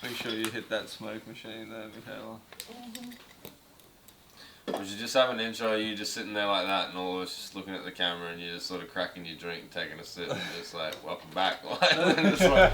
Make sure you hit that smoke machine there, Michaela. We should just have an intro, you just sitting there like that and all of us just looking at the camera and you're just sort of cracking your drink, taking a sip and just like, welcome back. And just like,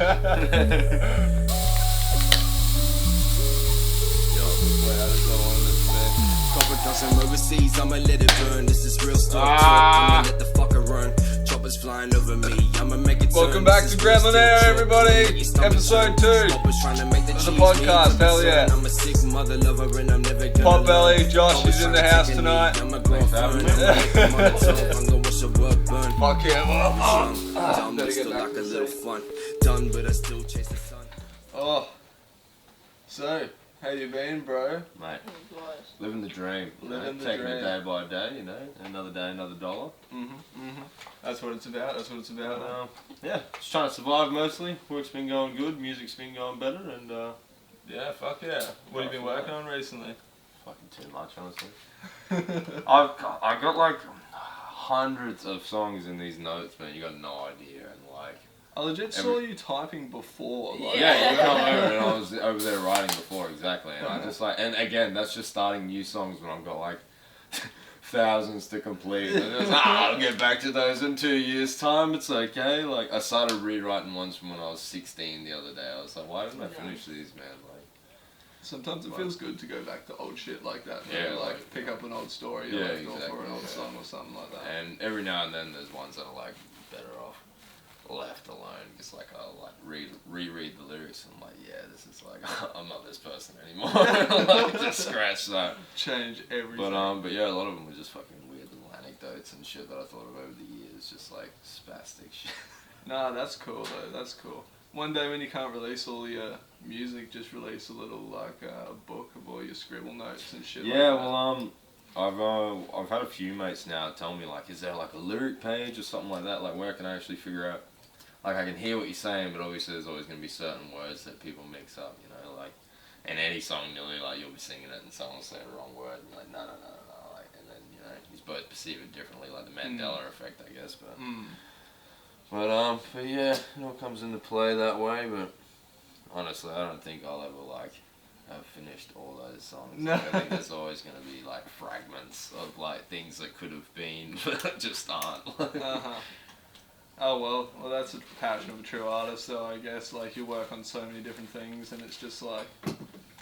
overseas, I'ma let it burn. This is real stuff. I'ma let the fucker run. Choppers flying over me. I'ma make it turn. Welcome back to Gremlin Air, everybody. Episode 2 of the podcast. Hell yeah. I'm a sick mother lover and I'm never gonna PotBelly, Josh is in the house tonight. I'm a girlfriend. Fuck yeah, well, Better get like a little fun. Done, but I still chase the sun. Oh, so how you been, bro? mate, living the dream. Living the taking dream. it day by day, you know, another day, another dollar. That's what it's about. That's what it's about. Yeah, just trying to survive mostly. Work's been going good, music's been going better, and Yeah, fuck yeah. What have you been working on recently? fucking too much, honestly. I got like hundreds of songs in these notes, man. You got no idea, and like. I legit saw you typing before. Like. Yeah, you come over and I was over there writing before, exactly. And I just like, and again, that's just starting new songs when I've got like thousands to complete. And just, I'll get back to those in 2 years' time. It's okay. Like I started rewriting ones from when I was 16 the other day. I was like, why didn't I finish these, man? Like Sometimes it feels good to go back to old shit like that. Yeah, like like, pick up an old story you yeah, left off exactly, or an old yeah. song or something like that. And every now and then there's ones that are like better off left alone. Just like I'll like reread the lyrics and I'm like, yeah, this is like I'm not this person anymore. Like, just scratch that. Change everything. But yeah, a lot of them were just fucking weird little anecdotes and shit that I thought of over the years, just like spastic shit. Nah, that's cool though. That's cool. One day when you can't release all your music, just release a little like a book of all your scribble notes and shit. Yeah, like that. well, I've had a few mates now tell me like, is there like a lyric page or something like that? Like where can I actually figure out? Like I can hear what you're saying, but obviously there's always going to be certain words that people mix up, you know, like in any song nearly, like you'll be singing it and someone will say the wrong word and you're like, no, like, and then, you know, you both perceive it differently, like the Mandela effect, I guess, but yeah, it all comes into play that way, but honestly, I don't think I'll ever, like, have finished all those songs. No. Like, I think there's always going to be, like, fragments of, like, things that could have been, but just aren't. Oh well, that's the passion of a true artist though, I guess. Like you work on so many different things and it's just like,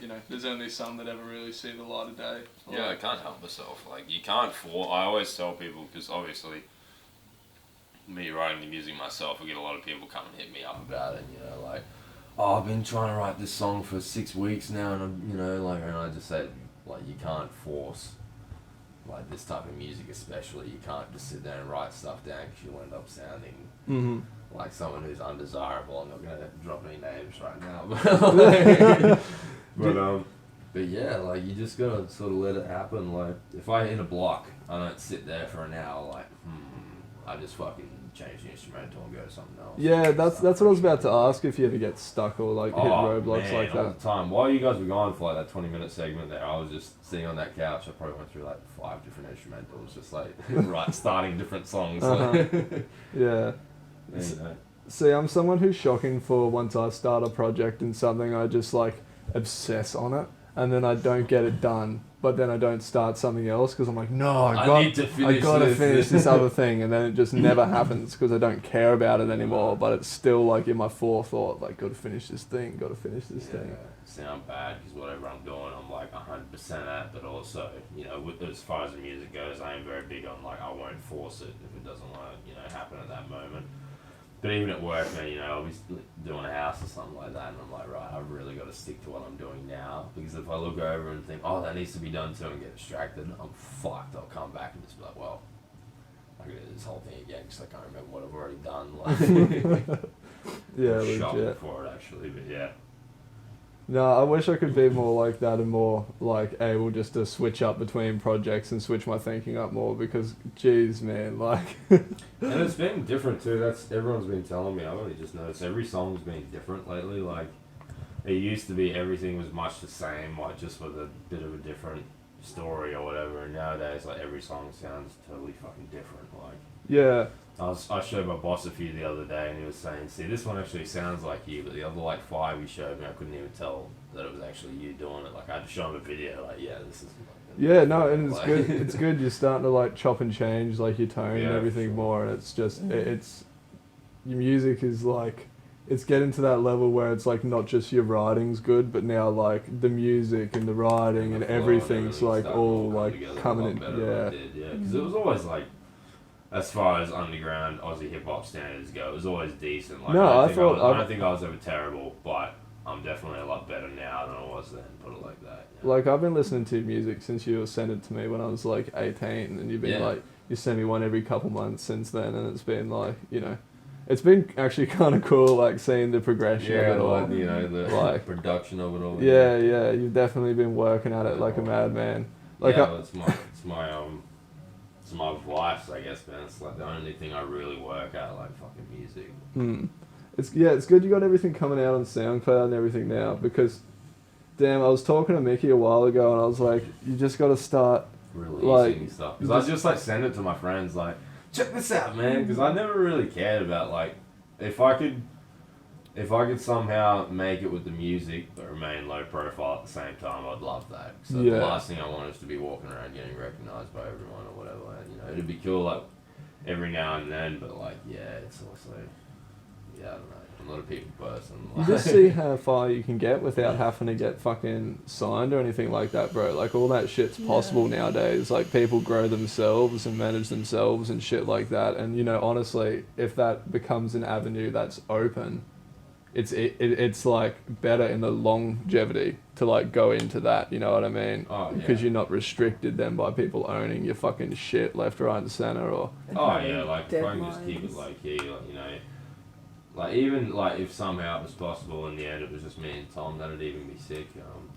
you know, there's only some that ever really see the light of day. Yeah, I can't help myself. Like, you can't I always tell people, because obviously, me writing the music myself, I get a lot of people come and hit me up about it, you know, like, oh, I've been trying to write this song for 6 weeks now, and I'm, you know, like, and I just say, like, you can't force, like, this type of music especially, you can't just sit there and write stuff down because you'll end up sounding like someone who's undesirable. I'm not going to drop any names right now, but yeah, like, you just gotta sort of let it happen. Like, if I hit a block, I don't sit there for an hour like, I just fucking change the instrumental and go to something else. Yeah, that's what I was about to ask, if you ever get stuck or like hit roadblocks man, like all that. the time. While you guys were gone for like that 20-minute segment there, I was just sitting on that couch. I probably went through like 5 different instrumentals, just like starting different songs. Yeah. You know. See, I'm someone who's shocking for once I start a project and something, I just like obsess on it, and then I don't get it done. But then I don't start something else because I'm like, no, I gotta finish this other thing, and then it just never happens because I don't care about it anymore. But it's still like in my forethought, like, gotta finish this thing, thing. Sound bad because whatever I'm doing, I'm like 100% at. But also, you know, as far as the music goes, I am very big on like, I won't force it if it doesn't want to, you know, happen at that moment. But even at work, man, you know, I'll be doing a house or something like that, and I'm like, right, I've really got to stick to what I'm doing now, because if I look over and think, oh, that needs to be done too, and get distracted, I'm fucked. I'll come back and just be like, well, I could do this whole thing again, because I can't remember what I've already done. Like, Yeah, I'm shocked legit. for it, actually, but yeah. No, I wish I could be more like that and more like able just to switch up between projects and switch my thinking up more, because geez, man, like. And it's been different too. That's everyone's been telling me. I've only just noticed every song's been different lately. Like, it used to be everything was much the same, like just with a bit of a different story or whatever. And nowadays, like, every song sounds totally fucking different. Like, Yeah. I showed my boss a few the other day, and he was saying, "See, this one actually sounds like you, but the other like 5 he showed me, I couldn't even tell that it was actually you doing it. Like I had to show him a video, like, yeah, this is." Yeah, no, and it's good. It's good. You're starting to like chop and change like your tone and everything more, and it's just it's your music is like it's getting to that level where it's like not just your writing's good, but now like the music and the writing and everything's like all like coming in. Yeah, because it was always like, as far as underground Aussie hip hop standards go, it was always decent. Like, no, I don't think I was ever terrible, but I'm definitely a lot better now than I was then. Put it like that. Yeah. Like I've been listening to music since you sent it to me when I was like 18, and you've been like you send me one every couple months since then, and it's been like it's been actually kind of cool, like seeing the progression of it all. The like production of it all. Yeah, you've definitely been working at it like a madman. Like it's my vice, I guess, man. It's like the only thing I really work at, like fucking music. It's good you got everything coming out on SoundCloud and everything now, because damn, I was talking to Mickey a while ago and I was like, you just got to start releasing stuff. Because I just like send it to my friends, like, check this out, man. Because I never really cared about like if I could somehow make it with the music but remain low profile at the same time, I'd love that. So the last thing I want is to be walking around getting recognized by everyone or whatever. And, it'd be cool like every now and then, but like it's also I don't know. I'm not a people person. You just see how far you can get without having to get fucking signed or anything like that, bro. Like all that shit's possible nowadays. Like people grow themselves and manage themselves and shit like that. And honestly, if that becomes an avenue that's open, it's like better in the longevity to like go into that. You know what I mean? Because you're not restricted then by people owning your fucking shit left, right, and center. Or like if I can just keep it low key, like like even like if somehow it was possible in the end it was just me and Tom, that'd even be sick.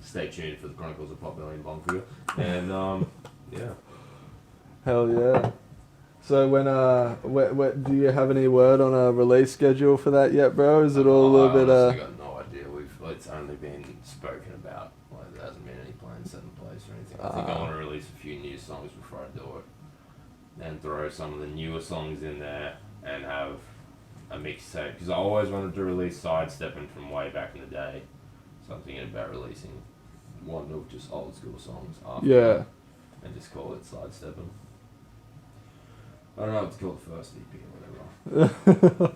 Stay tuned for the Chronicles of PotBelly and Bonfigure. And hell yeah. So when do you have any word on a release schedule for that yet, bro? Is it all a little bit I got no idea. It's only been spoken about. Like there hasn't been any plans set in place or anything. I think I want to release a few new songs before I do it, and throw some of the newer songs in there and have a mixtape, because I always wanted to release Sidestepping from way back in the day. So I'm thinking about releasing one of just old school songs after that, and just call it Sidestepping. I don't know what to call the first EP or whatever.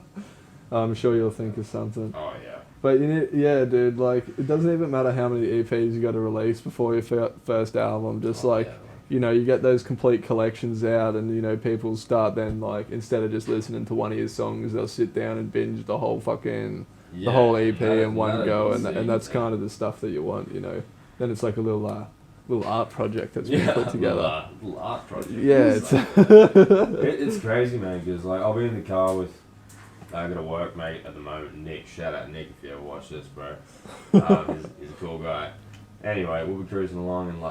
I'm sure you'll think of something. Oh yeah. But dude, like it doesn't even matter how many EPs you got to release before your first album. Just you get those complete collections out, and people start then like instead of just listening to one of your songs, they'll sit down and binge the whole fucking the whole EP in one go, and that's kind of the stuff that you want. Then it's like a little art project that's been put together. Little art project. Yeah, it's crazy, man. Because like I'll be in the car with I got a workmate at the moment, Nick. Shout out Nick if you ever watch this, bro. He's a cool guy. Anyway, we'll be cruising along and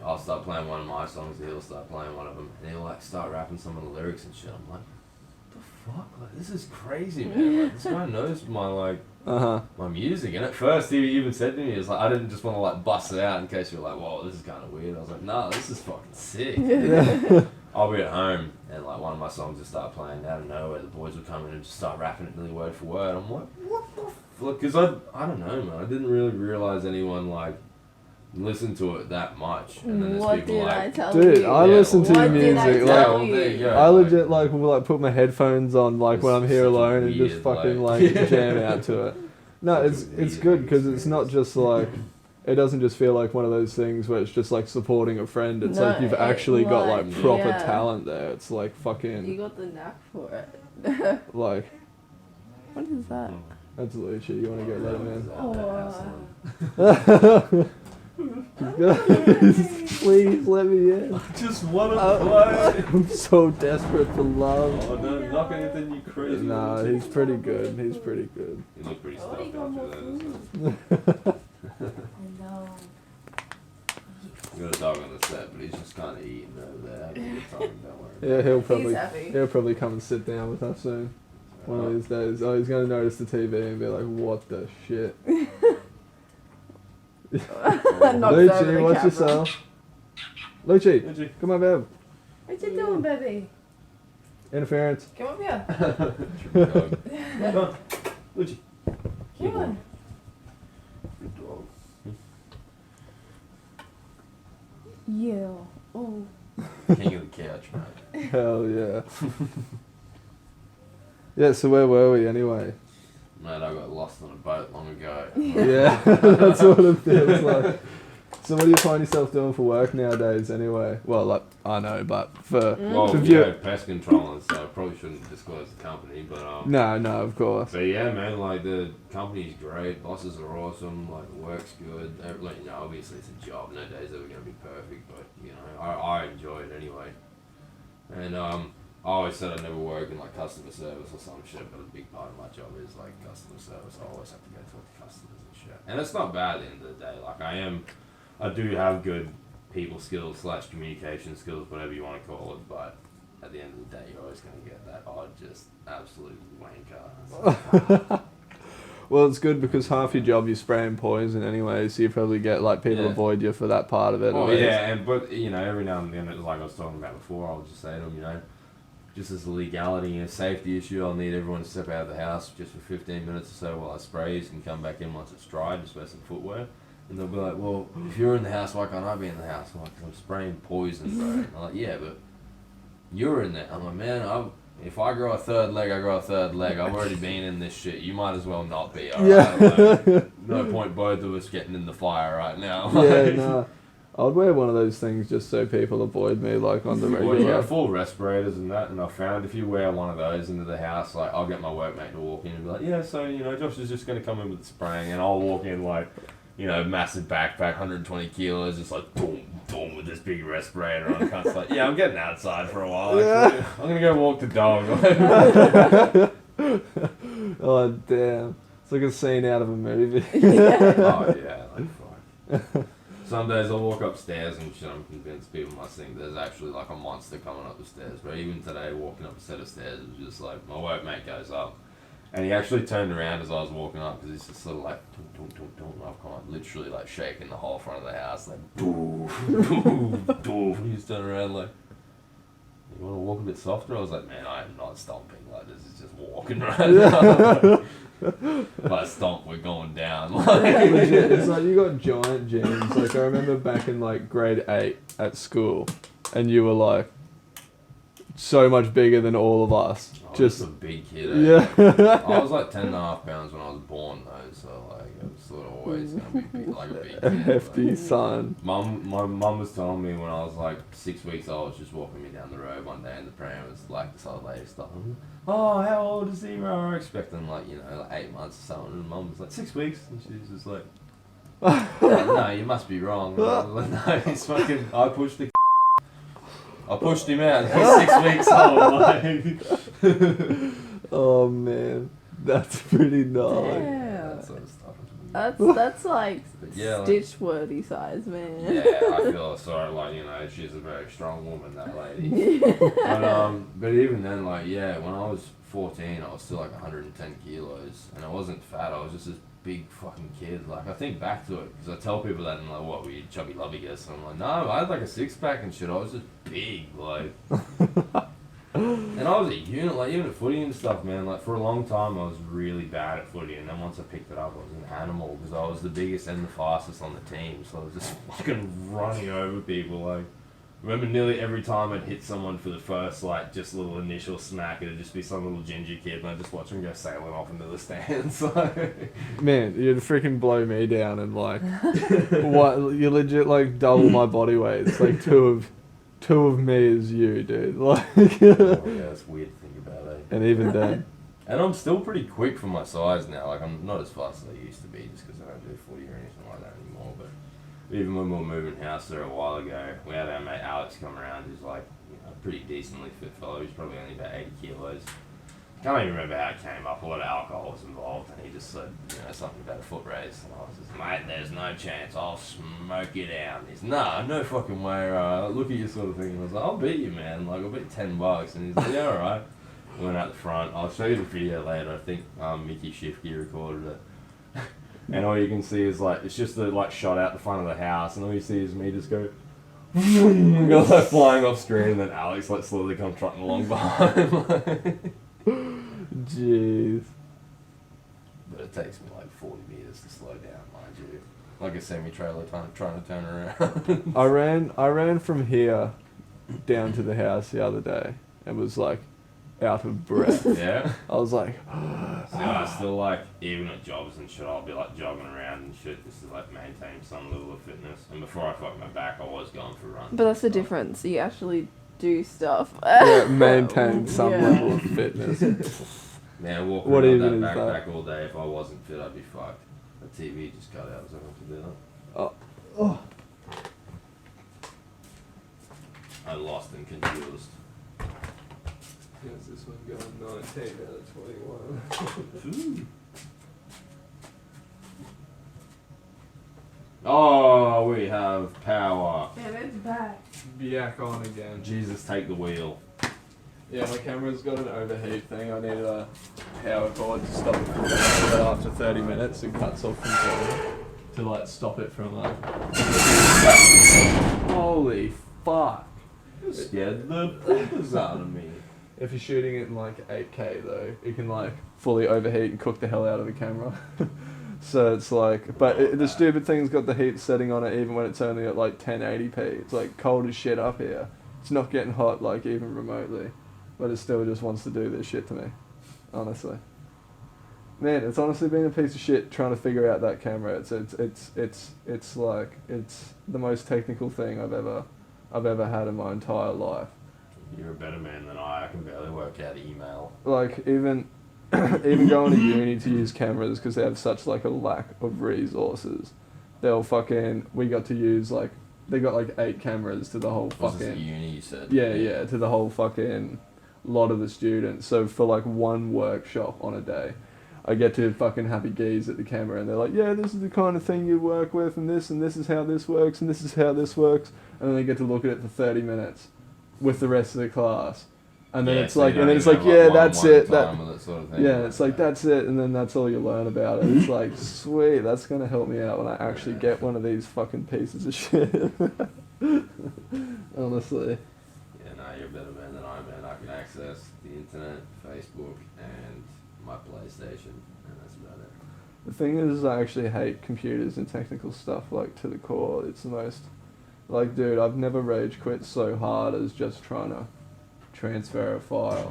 I'll start playing one of my songs and he'll start playing one of them and he'll start rapping some of the lyrics and shit. I'm like, what the fuck? Like, this is crazy, man. Like, this guy knows my my music. And at first he even said to me, he was like, I didn't just want to bust it out in case you were like, whoa, this is kind of weird. I was like, nah, this is fucking sick. I'll be at home and one of my songs will start playing out of nowhere. The boys will come in and just start rapping it nearly word for word. I'm like, what the fuck? Because I don't know, man. I didn't really realize anyone listen to it that much, and then there's people dude, I listen to your music. I legit will put my headphones on when I'm here alone and just fucking jam out to it. No, it's good because it's not just it doesn't just feel like one of those things where it's just supporting a friend. It's you've actually got proper talent there. It's fucking. You got the knack for it. What is that? That's Lucia. You want to go let him in? Please let me in. I just want to play. I'm so desperate for love. Oh, no, knock anything, you crazy. Nah, he's pretty good. He's pretty good. He looked pretty stuffed after that. I know. We got a dog on the set, but he's just kind of eating over there. Having a good time, don't worry. Yeah, he'll probably come and sit down with us soon. One of these days. Oh, he's going to notice the TV and be like, what the shit? Lucci, watch yourself. Lucci, come on, babe. What you doing, baby? Interference. Come up here. Come on, Luigi. Come on. Good dog. Yeah. Oh. King of the couch, mate. Hell yeah. Yeah, so where were we anyway? Mate, I got lost on a boat long ago. Yeah, that's what it feels like. So what do you find yourself doing for work nowadays anyway? Well, like, I know, but for... Well, for yeah, pest control, and so I probably shouldn't disclose the company, but No, of course. But yeah, man, like the company's great, bosses are awesome, like the work's good. Like, you know, obviously it's a job, no day's ever gonna be perfect, but you know, I enjoy it anyway. And I always said I'd never work in like customer service or some shit, but a big part of my job is like customer service. I always have to go talk to customers and shit. And it's not bad at the end of the day. Like I do have good people skills / communication skills, whatever you want to call it, but at the end of the day, you're always going to get that odd, just absolute wanker. Well, it's good because half your job you're spraying poison anyway, so you probably get like people avoid you for that part of it. Oh yeah, but you know, every now and then, it's like I was talking about before, I'll just say to them, you know, just as a legality and a safety issue, I'll need everyone to step out of the house just for 15 minutes or so while I spray. You can come back in once it's dry, just wear some footwear. And they'll be like, well, if you're in the house, why can't I be in the house? I'm like, I'm spraying poison, bro. And I'm like, yeah, but you're in there. I'm like, man, if I grow a third leg, I grow a third leg. I've already been in this shit. You might as well not be, alright? Like, no point both of us getting in the fire right now. Yeah, no. I'd wear one of those things just so people avoid me, like on the regular. Well, you got full respirators and that, and I found if you wear one of those into the house, like I'll get my workmate to walk in and be like, yeah, so you know, Josh is just going to come in with spraying, and I'll walk in like, you know, massive backpack, 120 kilos, just like boom, boom with this big respirator on. It's like, yeah, I'm getting outside for a while. Actually. Yeah. I'm gonna go walk the dog. Oh damn! It's like a scene out of a movie. Oh yeah, like fuck. Some days I'll walk upstairs and shit, I'm convinced people must think there's actually like a monster coming up the stairs. But even today, walking up a set of stairs, it was just like, my workmate goes up. And he actually turned around as I was walking up, because he's just sort of like, I've come up, literally like shaking the whole front of the house, like, doof, doof, doof. He's turned around like, you want to walk a bit softer? I was like, man, I am not stomping, like, this is just walking right now. If I stomp, we're going down. Legit, it's like you got giant jeans. Like I remember back in like grade 8 at school, and you were like so much bigger than all of us. I was just a big kid. Yeah. I was like 10.5 pounds when I was born though, so like it was sort of always gonna be big, like a big kid. A hefty son. My mum was telling me when I was like 6 weeks old, just walking me down the road one day in the pram, was like this old lady stopping. Oh, how old is he? We were expecting like, you know, like 8 months or something, and mum was like 6 weeks, and she was just like, no, you must be wrong. And I was like, no, he's fucking. I pushed him out. He's 6 weeks old. Oh man, that's pretty gnarly. Damn. That sort of stuff. That's like Yeah, stitch worthy size, man. Yeah, I feel sort of like, you know, she's a very strong woman, that lady. But even then, like, yeah, when I was 14, I was still like 110 kilos, and I wasn't fat. I was just this big fucking kid. Like, I think back to it, because I tell people that, and like, what, were you chubby lubbigus? And I'm like, no, I had like a 6-pack and shit. I was just big, like. And I was a unit, like, even at footy and stuff, man. Like, for a long time, I was really bad at footy, and then once I picked it up, I was an animal, because I was the biggest and the fastest on the team, so I was just fucking running over people, like. I remember nearly every time I'd hit someone for the first, like, just little initial smack, it'd just be some little ginger kid, and I'd just watch him go sailing off into the stands. Man, you'd freaking blow me down and like, what? You legit like double my body weight. It's like two of me is you, dude. Like, Oh, yeah, it's weird to think about, eh? and even then, And I'm still pretty quick for my size now. Like, I'm not as fast as I used to be, just because I don't do footy or anything like that anymore, but even when we were moving house there a while ago, we had our mate Alex come around, who's like, you know, a pretty decently fit fellow. He's probably only about 80 kilos. Can't even remember how it came up. A lot of alcohol was involved, and he just said, you know, something about a foot race. And I was just, mate, there's no chance. I'll smoke you down. He's, nah, no fucking way. Look at you, sort of thing. And I was like, I'll beat you, man. Like, I'll bet $10. And he's like, yeah, all right. We went out the front. I'll show you the video later. I think Mickey Shifke recorded it. And all you can see is like, it's just the like shot out the front of the house, and all you see is me just go, goes like flying off screen, and then Alex like slowly comes trotting along behind. Jeez. But it takes me like 40 meters to slow down, mind you. Like a semi-trailer trying to turn around. I ran from here down to the house the other day and was like out of breath. Yeah. I was like, So I still like, even at jobs and shit, I'll be like jogging around and shit just to like maintain some level of fitness. And before I fucked my back, I was going for runs. But that's the difference. You actually do stuff. yeah, maintain some Yeah. level of fitness. Man, walking What around even that is backpack all day, if I wasn't fit, I'd be fucked. The TV just cut out, so I have to do that. Oh. I lost and confused. How's this one going? 19 out of 21. Oh, we have power. And it's back. Back on again. Jesus, take the wheel. Yeah, my camera's got an overheat thing. I need a power cord to stop it from going out after 30 minutes. It cuts off from going to like stop it from like. Holy fuck! You scared the poopers out of me. If you're shooting it in like 8K though, it can like fully overheat and cook the hell out of the camera. So it's like, but the stupid thing's got the heat setting on it even when it's only at like 1080p. It's like cold as shit up here. It's not getting hot like even remotely. But it still just wants to do this shit to me, honestly. Man, it's honestly been a piece of shit trying to figure out that camera. It's like it's the most technical thing I've ever had in my entire life. You're a better man than I can barely work out email. Like even going to uni to use cameras because they have such like a lack of resources. We got to use like they got like 8 cameras to the whole Was this fucking at uni, you said? yeah to the whole fucking lot of the students. So for like one workshop on a day, I get to fucking happy geese at the camera and they're like, yeah, this is the kind of thing you work with and this is how this works and this is how this works. And then they get to look at it for 30 minutes with the rest of the class. And then it's so like, you and then don't it's even like, have, yeah, like, that's one-on-one it. That, time with it sort of thing. yeah, it's like, that's it. And then that's all you learn about it. It's like, sweet, that's going to help me out when I actually get one of these fucking pieces of shit. Honestly. Yeah, no, you're a better man than I am, man. I can access the internet, Facebook, and my PlayStation, and that's about it. The thing is, I actually hate computers and technical stuff, like, to the core. It's the most... Like, dude, I've never rage quit so hard as just trying to transfer a file.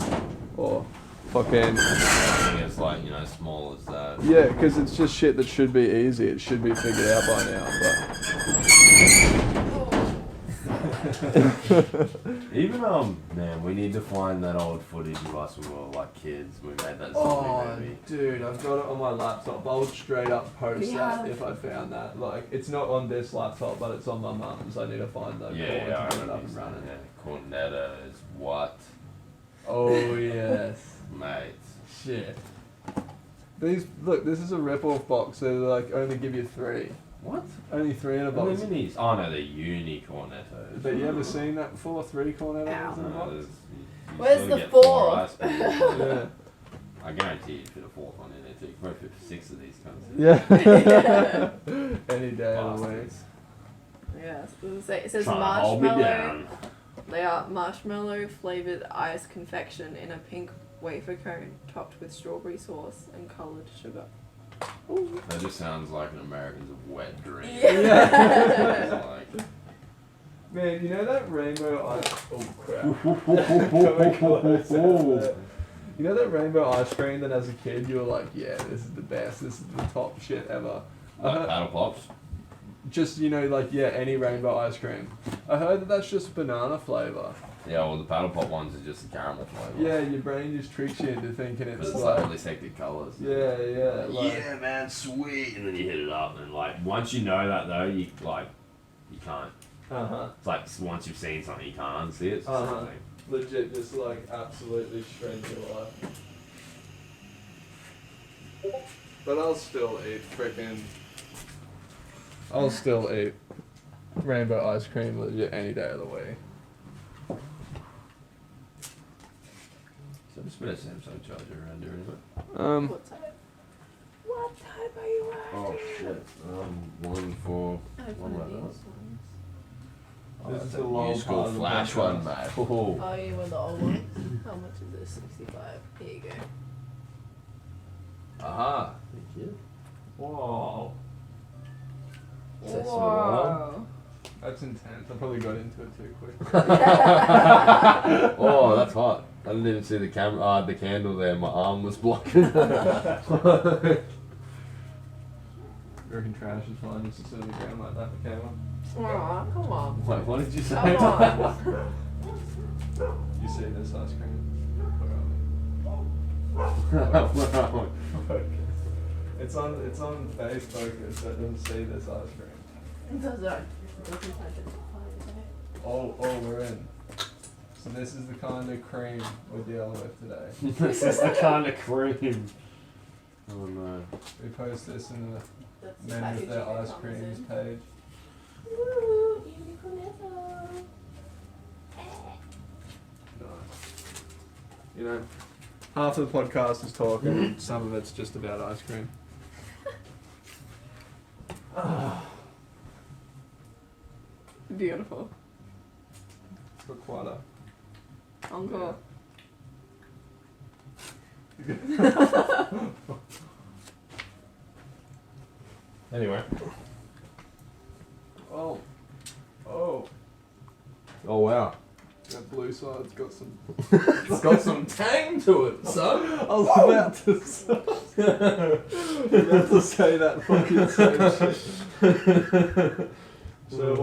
Or fucking... Something as, like, small as that. Yeah, because it's just shit that should be easy. It should be figured out by now, Even, man, we need to find that old footage of us when we were, like, kids. We made that zombie movie. Dude, I've got it on my laptop. I would straight up post Yeah. that if I found that. Like, it's not on this laptop, but it's on my mum's. I need to find that Yeah, cord I to get it remember up you and saying running. that. Cornetta is what, Oh, yes. mate? Shit. Look, this is a rip-off box. They like only give you 3. What? Only 3 in a What are box. the minis? Oh no, they're uni cornettos. But you ever seen that before? 3 cornettos in a No, box? you Where's sort of the get 4th? 4 ice cream. Yeah. I guarantee you'd fit a 4th one in there too. You could probably fit 6 of these kinds. Yeah. Any day of the week. Bastards. Yes. It says Trying to hold me marshmallow. down. They are marshmallow flavored ice confection in a pink wafer cone topped with strawberry sauce and colored sugar. That just sounds like an American's wet dream. Yeah. It's like, Man, you know that rainbow ice... Oh, crap. You know that rainbow ice cream that as a kid you were like, yeah, this is the best, this is the top shit ever. like paddle pops. Just, any rainbow ice cream. I heard that that's just banana flavour. Yeah, well the paddle pop ones are just the caramel flavour. Yeah, your brain just tricks you into thinking But it's it's like... like really hectic colours. Yeah. Yeah, man, sweet. And then you hit it up, and like once you know that though, you can't. Uh-huh. It's like once you've seen something, you can't unsee it. It's the same thing. Legit, just like absolutely shreds your life. But I'll still eat rainbow ice cream legit any day of the week. So just put a Samsung charger around here, isn't it? What type are you at? Oh shit. One for I have one one of like these that. ones. This is the Old long school part of the flash podcast. one, mate. Oh. Oh, you want the old ones? How much is this? 65. Here you go. Aha. Thank you. Whoa. Is that Whoa. That's intense. I probably got into it too quick. Oh, that's hot. I didn't even see the camera. The candle there. My arm was blocking. You reckon trash is fine just to sit on the ground like that, Michaela? Aw, come on. Wait, what did you say? Come on. You see this ice cream? Focus. It's on face focus, so it doesn't see this ice cream. It does not. Oh, we're in. So this is the kind of cream we're dealing with today. This is the kind of cream. Oh no. We post this in the That's the Men with Their packaging it Ice comes Creams in. page. Ooh, unicornetto. Nice. You know, half of the podcast is talking, and some of it's just about ice cream. Beautiful. It's got quite a... Encore. Anyway. Oh, Oh wow. that blue side's got some... It's got some tang to it, son. I was about to say... about to say that fucking same shit. So I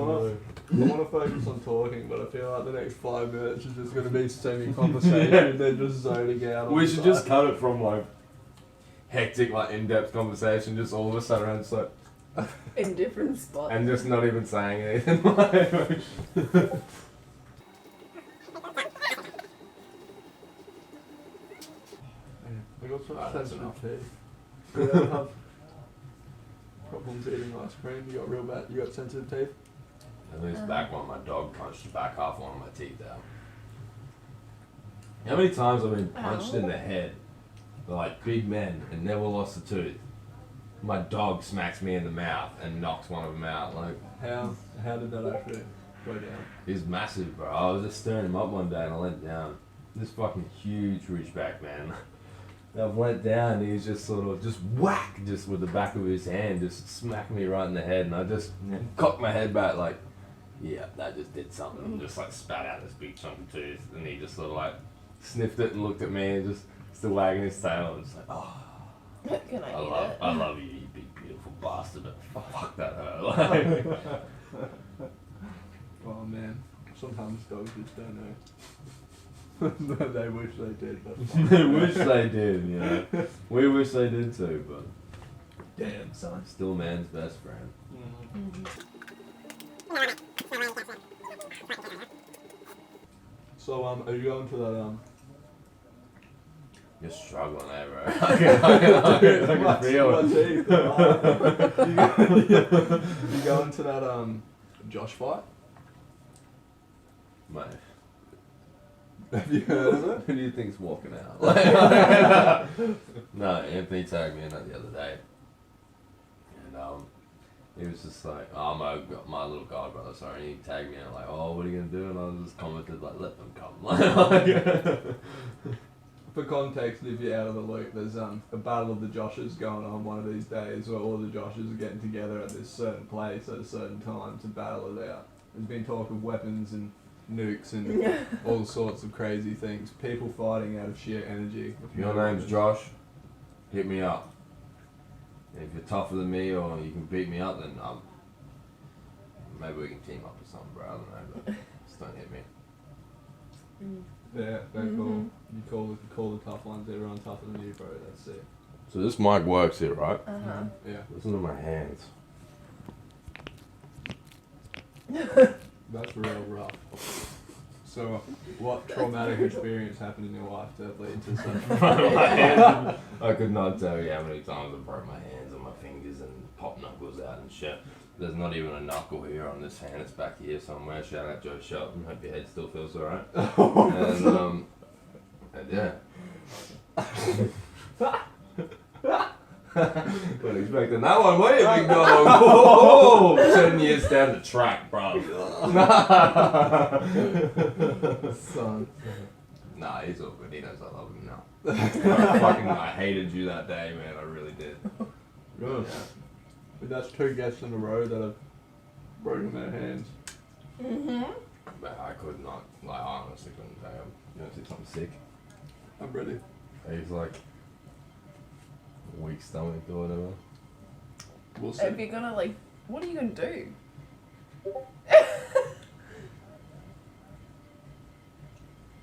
want to focus on talking, but I feel like the next 5 minutes is just going to be semi-conversation and then just zoning out. On We the should just side. cut it from like hectic, like in-depth conversation, just all of us sat around, just like, In different spots. and just not even saying anything. Like, I got such Ah, that's sensitive enough. teeth. You don't have problems eating ice cream. You got real bad. You got sensitive teeth. At least back one, my dog punched the back half one of my teeth out. How many times I've been punched in the head by like big men and never lost a tooth? My dog smacks me in the mouth and knocks one of them out. Like, How did that actually go down? he's massive, bro. I was just staring him up one day and I went down. This fucking huge ridgeback man. I went down and he's just sort of just whack, just with the back of his hand, just smacked me right in the head, and I just cocked my head back like, yeah, that just did something. And just like spat out this big chunk of tooth, and he just sort of like sniffed it and looked at me and just still wagging his tail and just like, oh, Can I eat it? I love you, you big beautiful bastard. But fuck that hurt. Like, Oh man, sometimes dogs just don't know. They wish they did, but they wish they did, you know. We wish they did too, but damn son. still man's best friend. So are you going to that You're struggling, eh, bro? I can feel it. You going to that Josh fight? Mate, Have you heard of it? who do you think's walking out? No, Anthony tagged me in that the other day, and he was just like, oh, my little god brother, sorry, and he tagged me in like, oh, what are you gonna do? And I just commented like, let them come. For context, if you're out of the loop, there's a battle of the Joshes going on one of these days where all the Joshes are getting together at this certain place at a certain time to battle it out. There's been talk of weapons and nukes and all sorts of crazy things. People fighting out of sheer energy. If your name's Josh, hit me up. And if you're tougher than me or you can beat me up, then maybe we can team up or something, bro. I don't know, but just don't hit me. Yeah, very cool. You call the tough ones. Everyone tougher than you, bro. That's it. So this mic works here, right? Uh-huh. Yeah, Listen to my hands. that's real rough. So, what traumatic experience happened in your life that led to such? My hands, I could not tell you how many times I broke my hands and my fingers and popped knuckles out and shit. There's not even a knuckle here on this hand. It's back here somewhere. Shout out Joe Shelton. Hope your head still feels alright. And yeah. Wasn't expecting that one, were you, big dog? Oh, 10 7 years down the track, bro. Son. Nah, he's all good. He knows I love him now. I hated you that day, man. I really did. Good. Yeah. But that's 2 guests in a row that have broken their hands. Mm-hmm. But I could not. Like, I honestly couldn't tell him. You want to see something sick? I'm ready. He's like weak stomach or whatever. We'll see. If you're gonna like, what are you gonna do?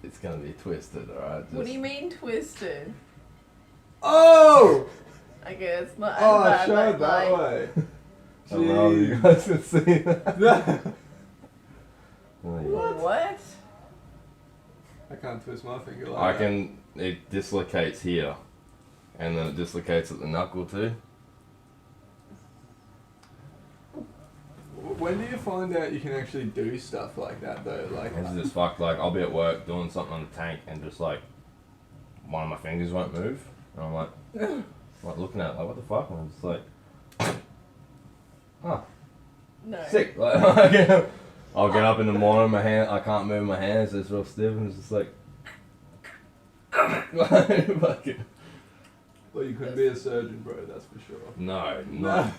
It's gonna be twisted, alright? What do you mean twisted? Oh! I guess not as Oh, bad, show but it that like, way. I love you guys can see that. what? I can't twist my finger like It dislocates here. And then it dislocates at the knuckle too. that. When do you find out you can actually do stuff like that though? Like, It's just fucked. Like, I'll be at work doing something on the tank and just like, one of my fingers won't move. And I'm like looking at it, like, what the fuck? And I'm just like, huh, No. sick. Like, I'll get up in the morning, my hand, I can't move my hands, it's real stiff, and it's just like, fucking. well, you couldn't be a surgeon, bro. That's for sure. No,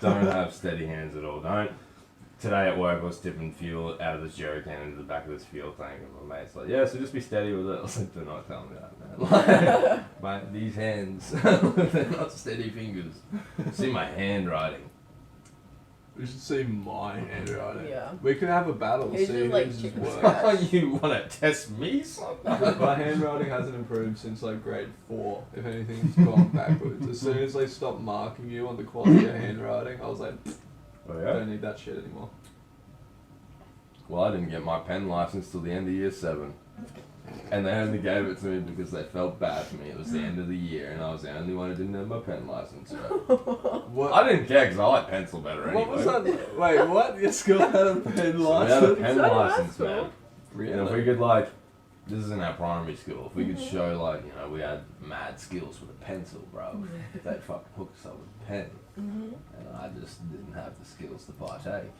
don't have steady hands at all. Don't. Today at work, I was tipping fuel out of this jerry can into the back of this fuel tank, and my mate's like, "Yeah, so just be steady with it." I was like, "Do not tell me that, man. These hands, they're not steady fingers. See my handwriting." We should see my handwriting. Yeah. We could have a battle. Who's See just, whose like, is chicken worse. scratch? You want to test me, son? My handwriting hasn't improved since like grade 4. If anything, it's gone backwards. As soon as they stopped marking you on the quality of handwriting, I was like, Oh I yeah. don't need that shit anymore. Well, I didn't get my pen license till the end of year 7. And they only gave it to me because they felt bad for me. It was the end of the year, and I was the only one who didn't have my pen license. So. What? I didn't care because I like pencil better anyway. What was that? Wait, what? Your school had a pen We had a license? pen So license, that's man. Really? And if we could like, this is in our primary school, if we could show like, you know, we had mad skills with a pencil, bro, they'd fucking hook us up with a pen. Mm-hmm. And I just didn't have the skills to partake.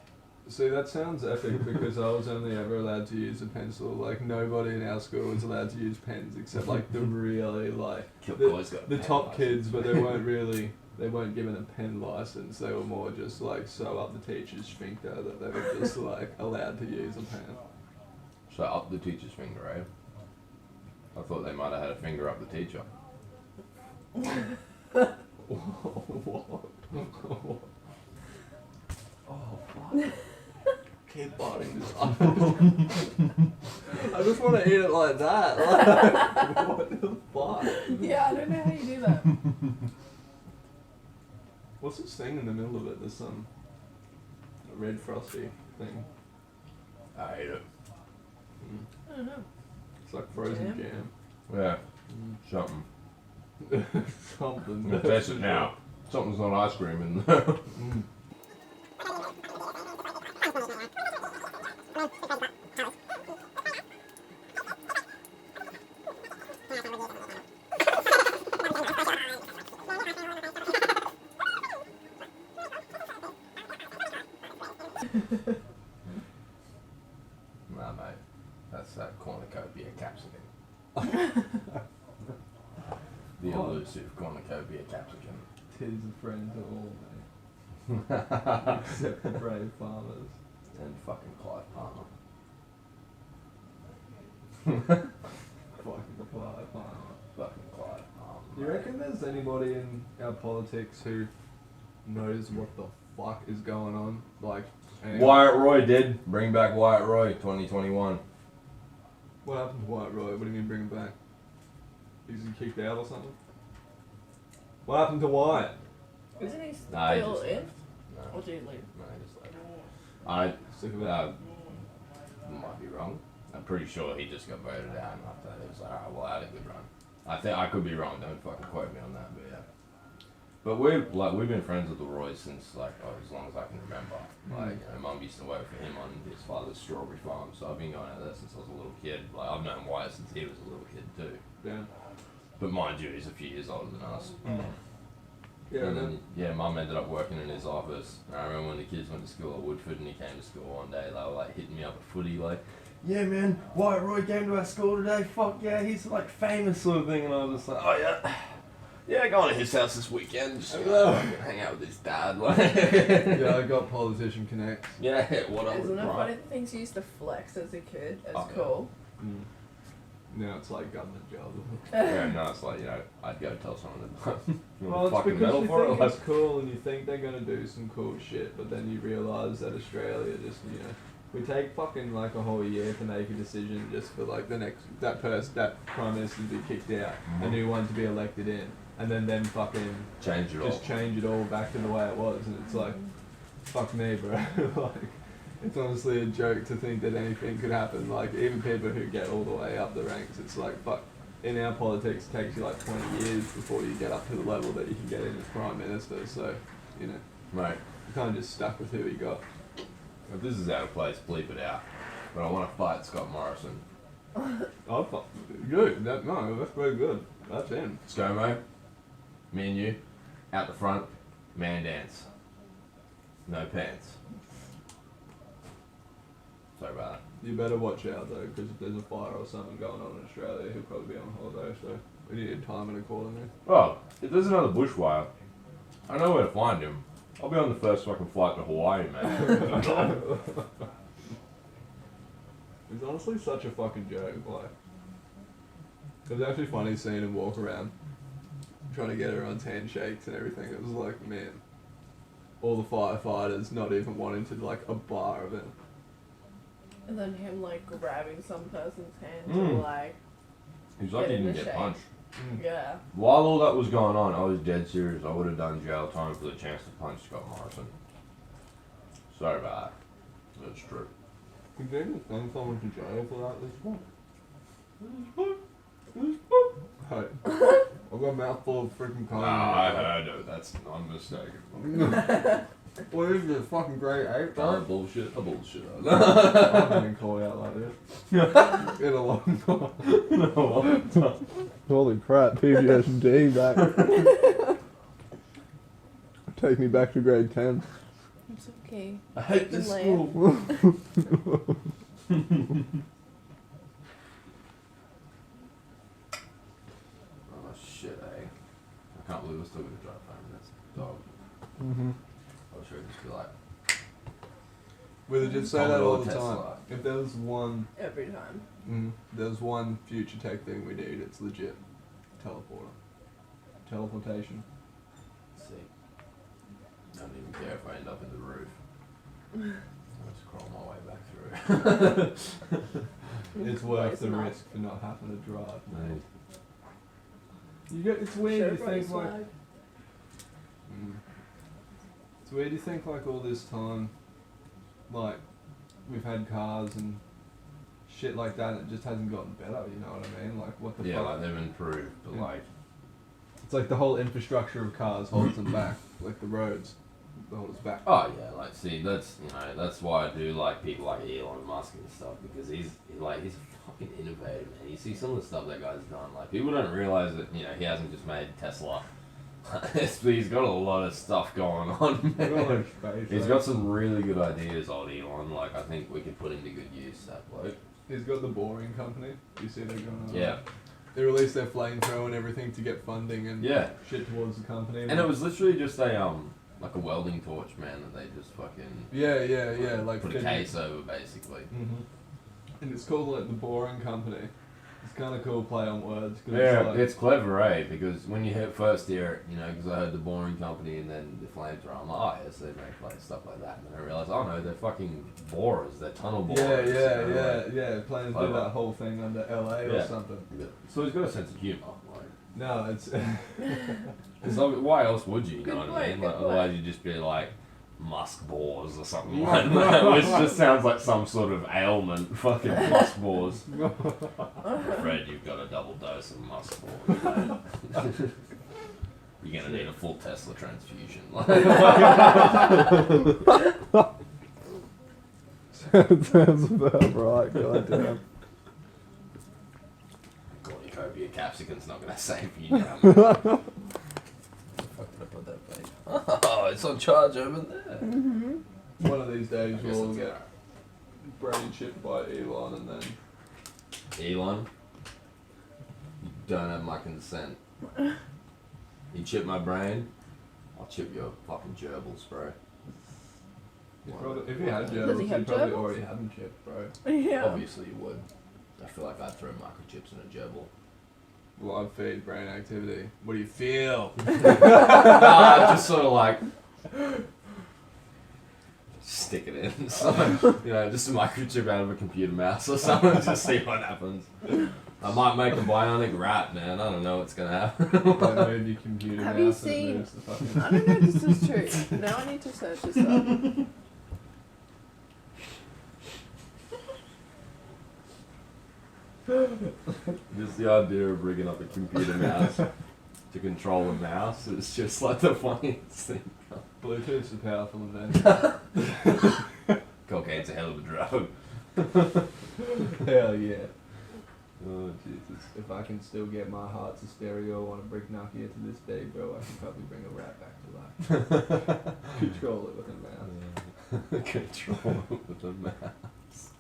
See, that sounds epic because I was only ever allowed to use a pencil. Like, nobody in our school was allowed to use pens except, like, the really, like, Boys got a the pen top license. kids, but they weren't given a pen license. They were more just, like, sew up the teacher's sphincter that they were just, like, allowed to use a pen. So up the teacher's finger, eh? I thought they might have had a finger up the teacher. What? Oh, fuck. Keep biting this off. I just want to eat it like that. Like, what the fuck? Yeah, I don't know how you do that. What's this thing in the middle of it? There's some red frosty thing. I ate it. I don't know. It's like frozen Jam? jam. Yeah, something. Something. I'm gonna taste it now. Something's not ice cream in there. Mm. Nah, mate. That's that cornucopia capsicum. The elusive cornucopia capsicum. Tis a friend to all, mate. Except the brave farmers. And fucking Clive Palmer. Fucking Clive Palmer. Fucking Clive Palmer. You reckon there's anybody in our politics who knows what the fuck is going on? Like, anyone? Wyatt Roy did. Bring back Wyatt Roy, 2021. What happened to Wyatt Roy? What do you mean bring him back? Is he kicked out or something? What happened to Wyatt? Isn't he still Nah, he just in? left. No, Or did he leave? no, he just left. I Sick of it. might be wrong. I'm pretty sure he just got voted out and after that he was like, alright, well, I had a good run. I think I could be wrong, don't fucking quote me on that, but yeah. But we've been friends with the Roys since as long as I can remember. Like, you know, Mum used to work for him on his father's strawberry farm, so I've been going out there since I was a little kid. Like, I've known Wyatt since he was a little kid too. Yeah. But mind you, he's a few years older than us. Yeah, and then, Mum ended up working in his office. And I remember when the kids went to school at Woodford and he came to school one day, they were like hitting me up at footy, like, yeah man, Wyatt Roy came to our school today, fuck yeah, he's like famous sort of thing. And I was just like, oh yeah. Yeah, going to his house this weekend, just hang out with his dad. Like. Yeah, I got politician connects. Yeah, what up? Isn't it funny the things you used to flex as a kid? It's Oh, cool. Mm. Now it's like government job. Yeah, no, it's like, I'd go tell someone that you Well, want it's fucking because medal you for think it. it's cool and you think they're gonna do some cool shit, but then you realise that Australia just, we take fucking like a whole year to make a decision just for like that prime minister to be kicked out, a new one to be elected in, and then fucking Change it all. just change it all back to the way it was, and it's like, fuck me, bro. Like, it's honestly a joke to think that anything could happen. Like, even people who get all the way up the ranks, it's like, fuck. In our politics, it takes you like 20 years before you get up to the level that you can get in as prime minister. So, Right. you kind of just stuck with who you got. If this is out of place, bleep it out. But I want to fight Scott Morrison. Oh, fuck. Good. No, that's very good. That's him. ScoMo, me and you, out the front, man dance. No pants. Sorry about that. You better watch out though, because if there's a fire or something going on in Australia, he'll probably be on holiday. So we need to time it accordingly. Oh, if there's another bushfire, I know where to find him. I'll be on the first fucking flight to Hawaii, man. He's honestly such a fucking joke. Like, it was actually funny seeing him walk around, trying to get everyone's handshakes and everything. It was like, man, all the firefighters not even wanting to like a bar of it. And then him like grabbing some person's hand Mm. to like, He's lucky he Get in didn't the get shade. punched. yeah. While all that was going on, I was dead serious. I would have done jail time for the chance to punch Scott Morrison. Sorry about that. That's true. You didn't send someone to jail for that this month? Hey, I've got a mouthful of freaking Nah, condom. I heard it. That's unmistakable. What is this, fucking grade 8, Bro, bro? bullshit. A bullshit. I haven't been called out like this. In a long time. Holy crap, PBS&D back. Take me back to grade 10. It's okay. I hate this school. Oh shit, eh? I can't believe we're still gonna drive 5 minutes. Dog. Mm-hmm. I was sure it'd just be like, We would just say that Commodore all the Tesla. time. If there was one, Every time. there's one future tech thing we need, it's legit. Teleporter. Teleportation. see. I don't even care if I end up in the roof. I'll just crawl my way back through. It's worth It's the not. risk for not having to drive. Mate. It's weird you Chevrolet think like swag. It's weird you think like all this time, like we've had cars and shit like that, it just hasn't gotten better. You know what I mean? Like what the Yeah, fuck? like they've improved, but Yeah. like, It's like the whole infrastructure of cars holds them back, like the roads, they hold us back. oh yeah, like see, that's that's why I do like people like Elon Musk and stuff, because he's a fucking innovator, man. You see some of the stuff that guy's done. Like people don't realize that he hasn't just made Tesla. He's got a lot of stuff going on. They've got, Man. like, space, He's right? got some really good ideas, old Elon. Like I think we could put him to good use. That bloke. He's got the Boring Company. You see they're going on. Yeah. They released their flamethrower and everything to get funding and Yeah. shit towards the company. And it was literally just a like a welding torch, man, that they just fucking yeah, like put a case over basically. And it's called like the Boring Company. It's kind of cool play on words. 'Cause Yeah, it's, like, it's clever, eh? Because when you first hear it, because I heard the Boring Company and then the flamethrower, I'm like, oh yes, they make like stuff like that. And then I realized, oh no, they're fucking borers, they're tunnel borers. yeah. Planning to do that whole thing under LA or Yeah. something. So he's got a sense of humour. Like, No, it's it's like, why else would you? You know Good what I mean? point, Like, good otherwise you'd just be like musk bores or something like that, which just sounds like some sort of ailment. Fucking musk bores. Fred, you've got a double dose of musk bores. mate. You're gonna need a full Tesla transfusion. sounds about right. Goddamn. Cornucopia capsicum's not gonna save you now. Man. Fuck, did I put that Oh, it's on charge over there. Mm-hmm. One of these days I guess we'll it's get brain chipped by Elon and then... Elon, you don't have my consent. You chip my brain, I'll chip your fucking gerbils, bro. If he had Does gerbils, he have he'd probably gerbils? already have them chipped, bro. Yeah. Obviously you would. I feel like I'd throw microchips in a gerbil. Well, I'd feed brain activity. What do you feel? Nah, just sort of like stick it in. So, you know, just a microchip out of a computer mouse or something, just see what happens. I might make a bionic rat, man. I don't know what's gonna happen. Don't move your computer Have mouse you and it seen- moves the fucking... I don't know if this is true. Now I need to search this up. Just the idea of rigging up a computer mouse to control a mouse is just like the funniest thing. Bluetooth's a powerful invention. Cocaine's a hell of a drug. Hell yeah. Oh Jesus. If I can still get my heart to stereo on a brick Nokia to this day, bro, I can probably bring a rat back to life. Control it with a mouse. Control with a mouse.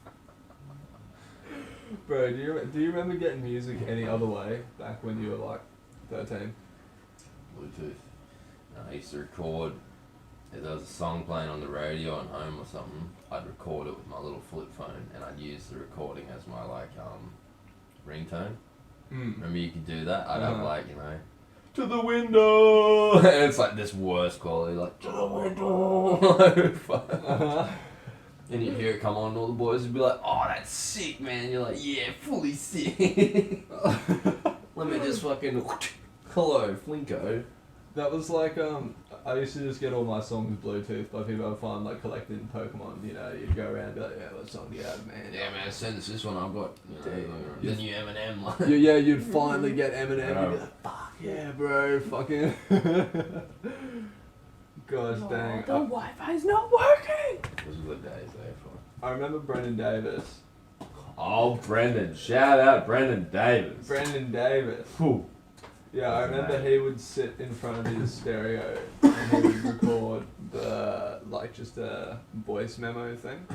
Bro, do you remember getting music any other way back when you were like 13? Bluetooth. I used to record. If there was a song playing on the radio at home or something, I'd record it with my little flip phone, and I'd use the recording as my ringtone. Remember you could do that? I'd have like, you know, to the window, and it's like this worst quality, like to the window. And you'd hear it come on, and all the boys would be like, "Oh, that's sick, man!" You're like, "Yeah, fully sick." Let me just fucking hello, Flinko. That was like, I used to just get all my songs Bluetooth by people I find like collecting Pokemon, you know, you'd go around and be like, yeah, what song do you have, man? Yeah, man, send us this one. I've got the new Eminem. Like. Yeah, you'd finally get Eminem, Bro. you'd be like, fuck yeah, bro, fucking... Gosh Oh, dang. the Wi-Fi's not working! Those were the days there for. I remember Brendan Davis. Oh, Brendan! Shout out Brendan Davis. Brendan Davis. Whew. Yeah, I remember he would sit in front of his stereo and he would record the, like, just a voice memo thing.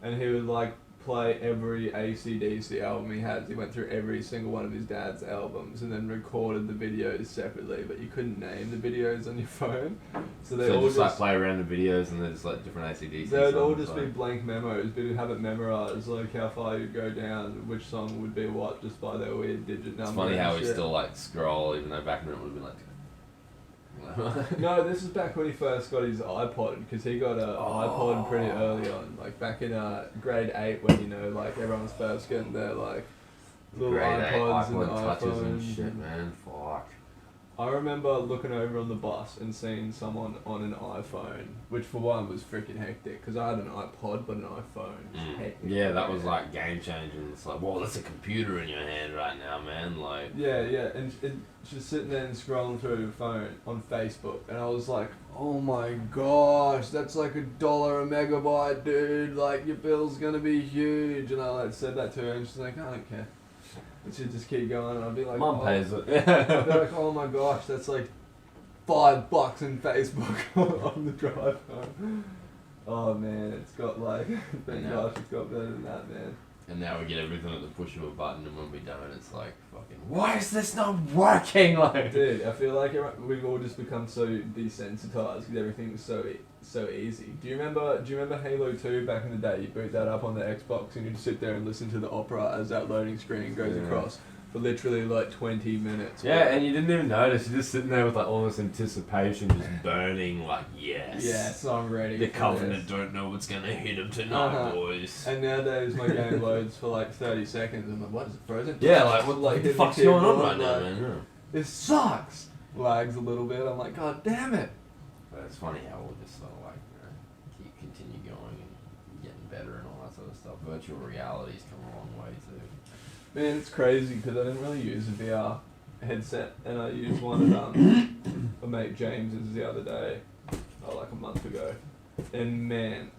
And he would, like, play every AC/DC album he had. He went through every single one of his dad's albums and then recorded the videos separately, but you couldn't name the videos on your phone. So they all just like play around the videos and there's like different AC/DC They would all songs, just be blank memos, but you'd have it memorised, like how far you'd go down, which song would be what, just by their weird digit number. It's funny and how we shit. still like scroll, even though back then it would have been like. No, this is back when he first got his iPod, because he got a iPod pretty early on, like back in grade 8 when, you know, like everyone was first getting their like little Grade 8 iPods iPod and touches iPhones. and shit, man. Fuck. I remember looking over on the bus and seeing someone on an iPhone, which for one was freaking hectic, because I had an iPod but an iPhone. Hectic. Yeah, that was like game changing. It's like, whoa, that's a computer in your hand right now, man. Like. Yeah, and just sitting there and scrolling through your phone on Facebook, and I was like, oh my gosh, that's like $1 a megabyte, dude. Like your bill's gonna be huge. And I like said that to her, and she's like, I don't care. And she'd just keep going, and I'd be like, Mum oh. pays it. I'd be like, oh my gosh, that's like $5 in Facebook on the drive home. Oh man, it's got like, thank Yeah. gosh, it's got better than that, man. And now we get everything at the push of a button, and when we don't, it's like fucking. Why is this not working? Like. Dude, I feel like we've all just become so desensitized because everything's so easy. Do you remember Halo 2 back in the day? You boot that up on the Xbox and you'd sit there and listen to the opera as that loading screen goes across for literally like 20 minutes. Yeah, and you didn't even notice. You're just sitting there with like all this anticipation just burning, like, yes. Yes, I'm ready. The for Covenant this. don't know what's gonna hit them tonight, boys. And nowadays my game loads for like 30 seconds. I'm like, what is it, frozen? Yeah, like, what the hitting fuck's the going on keyboard, right now, like, man? Yeah. This sucks. Lags a little bit. I'm like, god damn it. But it's funny how we'll just sort of like, you know, continue going and getting better and all that sort of stuff. Virtual reality's come a long way too. Man, it's crazy because I didn't really use a VR headset, and I used one at my mate James's the other day, like a month ago, and man,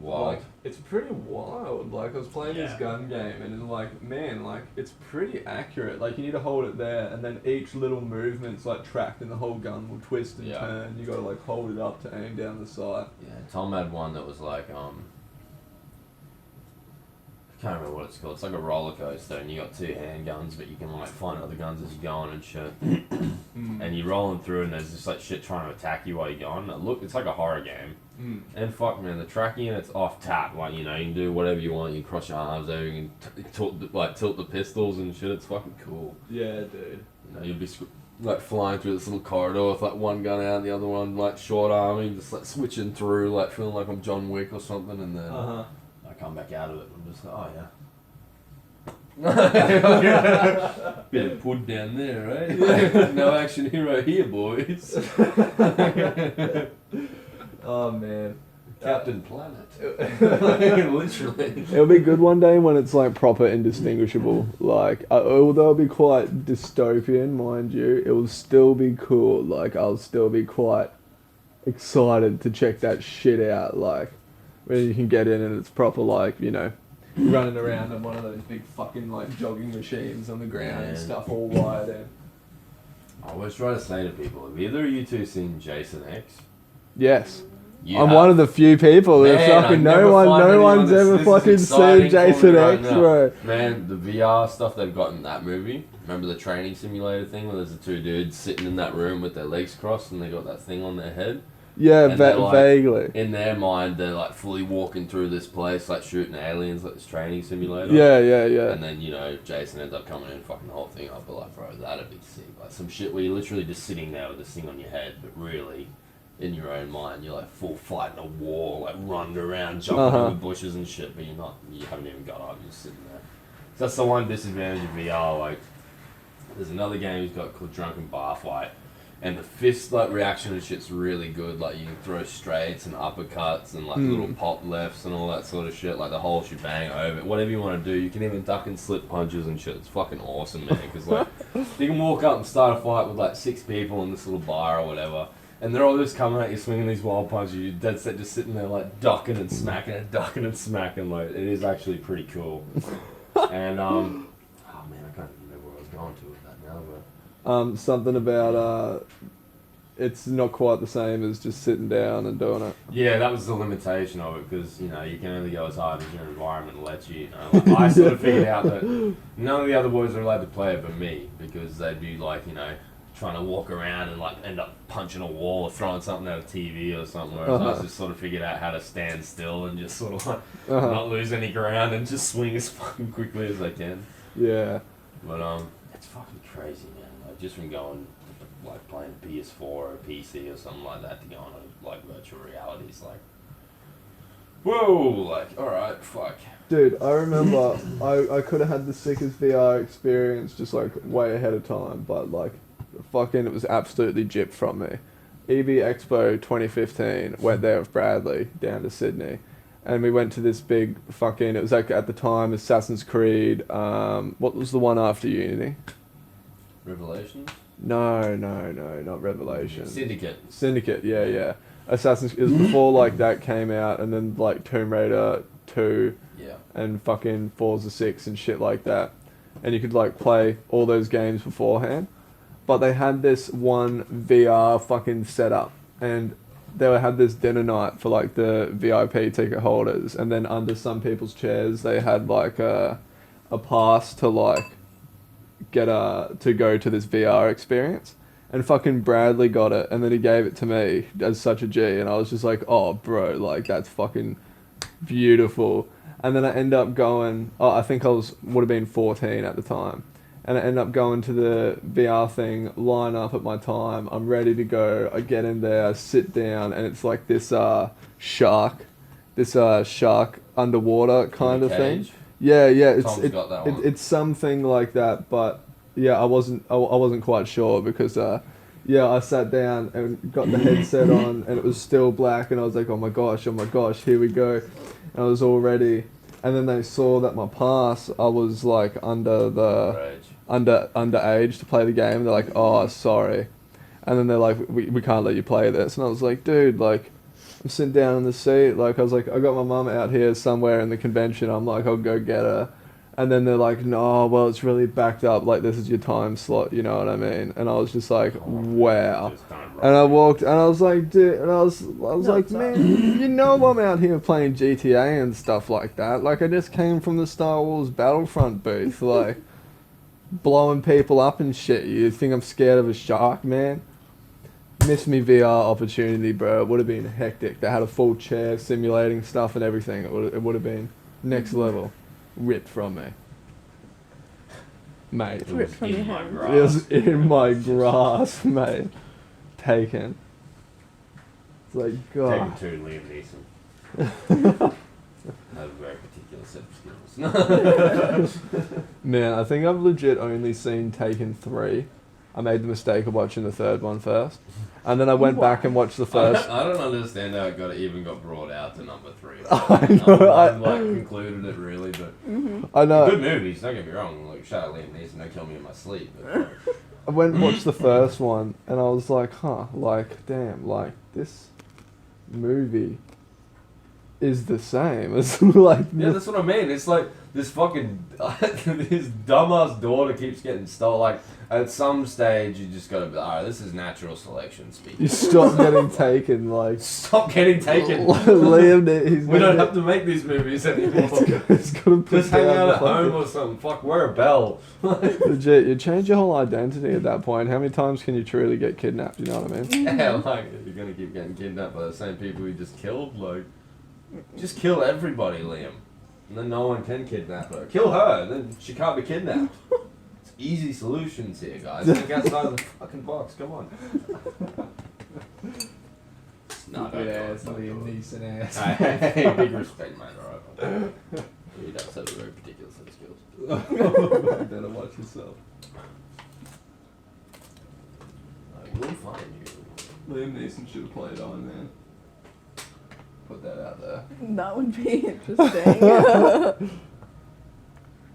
Wild. Like, it's pretty wild. Like, I was playing this Yeah. gun game, and it's like, man, like, it's pretty accurate. Like, you need to hold it there, and then each little movement's like tracked, and the whole gun will twist and Yeah. turn. You gotta like hold it up to aim down the sight. Yeah, Tom had one that was like, I can't remember what it's called. It's like a roller coaster, and you got 2 handguns, but you can like find other guns as you're going and shit. And you're rolling through, and there's just like shit trying to attack you while you're going. Look, it's like a horror game. And fuck, man, the tracking in it's off tap. Like, you know, you can do whatever you want. You cross your arms over, you can tilt the pistols and shit. It's fucking cool. Yeah, dude. You know, you'll be like flying through this little corridor with like one gun out and the other one like short arming, just like switching through, like feeling like I'm John Wick or something, and then I come back out of it and I'm just like, oh yeah. Bit of put down there, right? No action hero here, boys. Oh man. Captain Planet. Literally. It'll be good one day when it's like proper indistinguishable. Like, although it'll be quite dystopian, mind you, it will still be cool. Like, I'll still be quite excited to check that shit out. Like, when you can get in and it's proper, like, you know, running around on one of those big fucking like jogging machines on the ground and stuff all wired in. I always try to say to people, have either of you two seen Jason X? Yes. You I'm have. one of the few people that Man, fucking I never find no anyone one's that's ever this fucking exciting seen for me Jason right X, now. bro. Man, the VR stuff they've got in that movie. Remember the training simulator thing where there's the 2 dudes sitting in that room with their legs crossed and they got that thing on their head? Yeah, And they're like, vaguely. in their mind, they're like fully walking through this place, like shooting aliens, like this training simulator. Yeah. And then, you know, Jason ends up coming in and fucking the whole thing up. But like, bro, that'd be sick. Like some shit where you're literally just sitting there with this thing on your head, but really, in your own mind, you're like full fighting a war, like running around, jumping over bushes and shit, but you haven't even got up, you're just sitting there. So that's the one disadvantage of VR. Like, there's another game he's got called Drunken Bar Fight. And the fist like reaction and shit's really good. Like you can throw straights and uppercuts and like little pop lefts and all that sort of shit. Like the whole shebang over it. Whatever you want to do, you can even duck and slip punches and shit. It's fucking awesome, man. Because like you can walk up and start a fight with like 6 people in this little bar or whatever, and they're all just coming at you, swinging these wild punches. You're dead set just sitting there like ducking and smacking and ducking and smacking. Like it is actually pretty cool. And oh man, I can't remember where I was going to with that now, but. Something about it's not quite the same as just sitting down and doing it. Yeah, that was the limitation of it because, you know, you can only go as hard as your environment lets you. You know? Like, I sort of figured out that none of the other boys are allowed to play it but me because they'd be like, you know, trying to walk around and like end up punching a wall or throwing something at a TV or something. Whereas I just sort of figured out how to stand still and just sort of like not lose any ground and just swing as fucking quickly as I can. Yeah. But it's fucking crazy, man. Like just from going like playing PS4 or PC or something like that to go on like virtual reality, it's like, whoa, like alright, fuck. Dude, I remember I could have had the sickest VR experience just like way ahead of time, but like fucking it was absolutely gypped from me. EV Expo 2015, went there with Bradley down to Sydney. And we went to this big fucking, it was like at the time Assassin's Creed, what was the one after Unity? Revelations? No, not Revelation. Syndicate, yeah. Assassin's, it was before like that came out, and then like Tomb Raider 2 and fucking Forza 6 and shit like that. And you could like play all those games beforehand. But they had this one VR fucking setup, and they had this dinner night for like the VIP ticket holders, and then under some people's chairs they had like a pass to like get to go to this VR experience. And fucking Bradley got it, and then he gave it to me as such a G, and I was just like, oh bro, like that's fucking beautiful. And then I end up going, I think would have been 14 at the time. And I end up going to the VR thing, line up at my time, I'm ready to go, I get in there, I sit down, and it's like this shark underwater kind of thing. Yeah, it's something like that, but yeah, I wasn't quite sure because I sat down and got the headset on, and it was still black, and I was like, oh my gosh, here we go. And I was all ready. And then they saw that my pass, I was like underage to play the game. They're like, oh, sorry. And then they're like, we can't let you play this. And I was like, dude, like, I'm sitting down in the seat. Like, I was like, I got my mum out here somewhere in the convention. I'm like, I'll go get her. And then they're like, no, well, it's really backed up. Like, this is your time slot. You know what I mean? And I was just like, wow. Just kind of And I walked, and I was like, dude, and I was like, it's man, you know I'm out here playing GTA and stuff like that. Like, I just came from the Star Wars Battlefront booth, like, blowing people up and shit. You think I'm scared of a shark, man? Missed me VR opportunity, bro. It would have been hectic. They had a full chair simulating stuff and everything. It would have been next level. Ripped from me. Mate. Ripped from your in my hand. grass. It was in my grass, mate. Taken. It's like, God. Taken to Liam Neeson. Have a very particular set of skills. Man, I think I've legit only seen Taken 3. I made the mistake of watching the third one first. And then I went back and watched the first. I don't understand how it even got brought out to number 3. I know, I like concluded it really, but I know. good movies. Don't get me wrong. Like shout out Liam Neeson, don't kill me in my sleep. But, I went and watched the first one, and I was like, huh, like, damn, like, this movie is the same as, like... yeah, that's what I mean. It's like this fucking... his dumbass daughter keeps getting stolen. Like, at some stage, you just gotta be alright, this is natural selection speaking. You stop getting taken, like... Stop getting taken. Liam, we don't have to make these movies anymore. It's gotta put Just hang down out the at home fucking- or something. Fuck, wear a bell. Legit, you change your whole identity at that point. How many times can you truly get kidnapped, you know what I mean? Yeah, like, you're gonna keep getting kidnapped by the same people you just killed? Like, just kill everybody, Liam. And then no one can kidnap her. Kill her, then she can't be kidnapped. It's easy solutions here, guys. Think outside of the fucking box, come on. No, don't do it, don't do it. Neeson ass. Hey, big respect, mate, alright? He does have a very particular set of skills. Better watch yourself. I will find you. Liam Neeson should have played Iron Man. Put that out there. That would be interesting.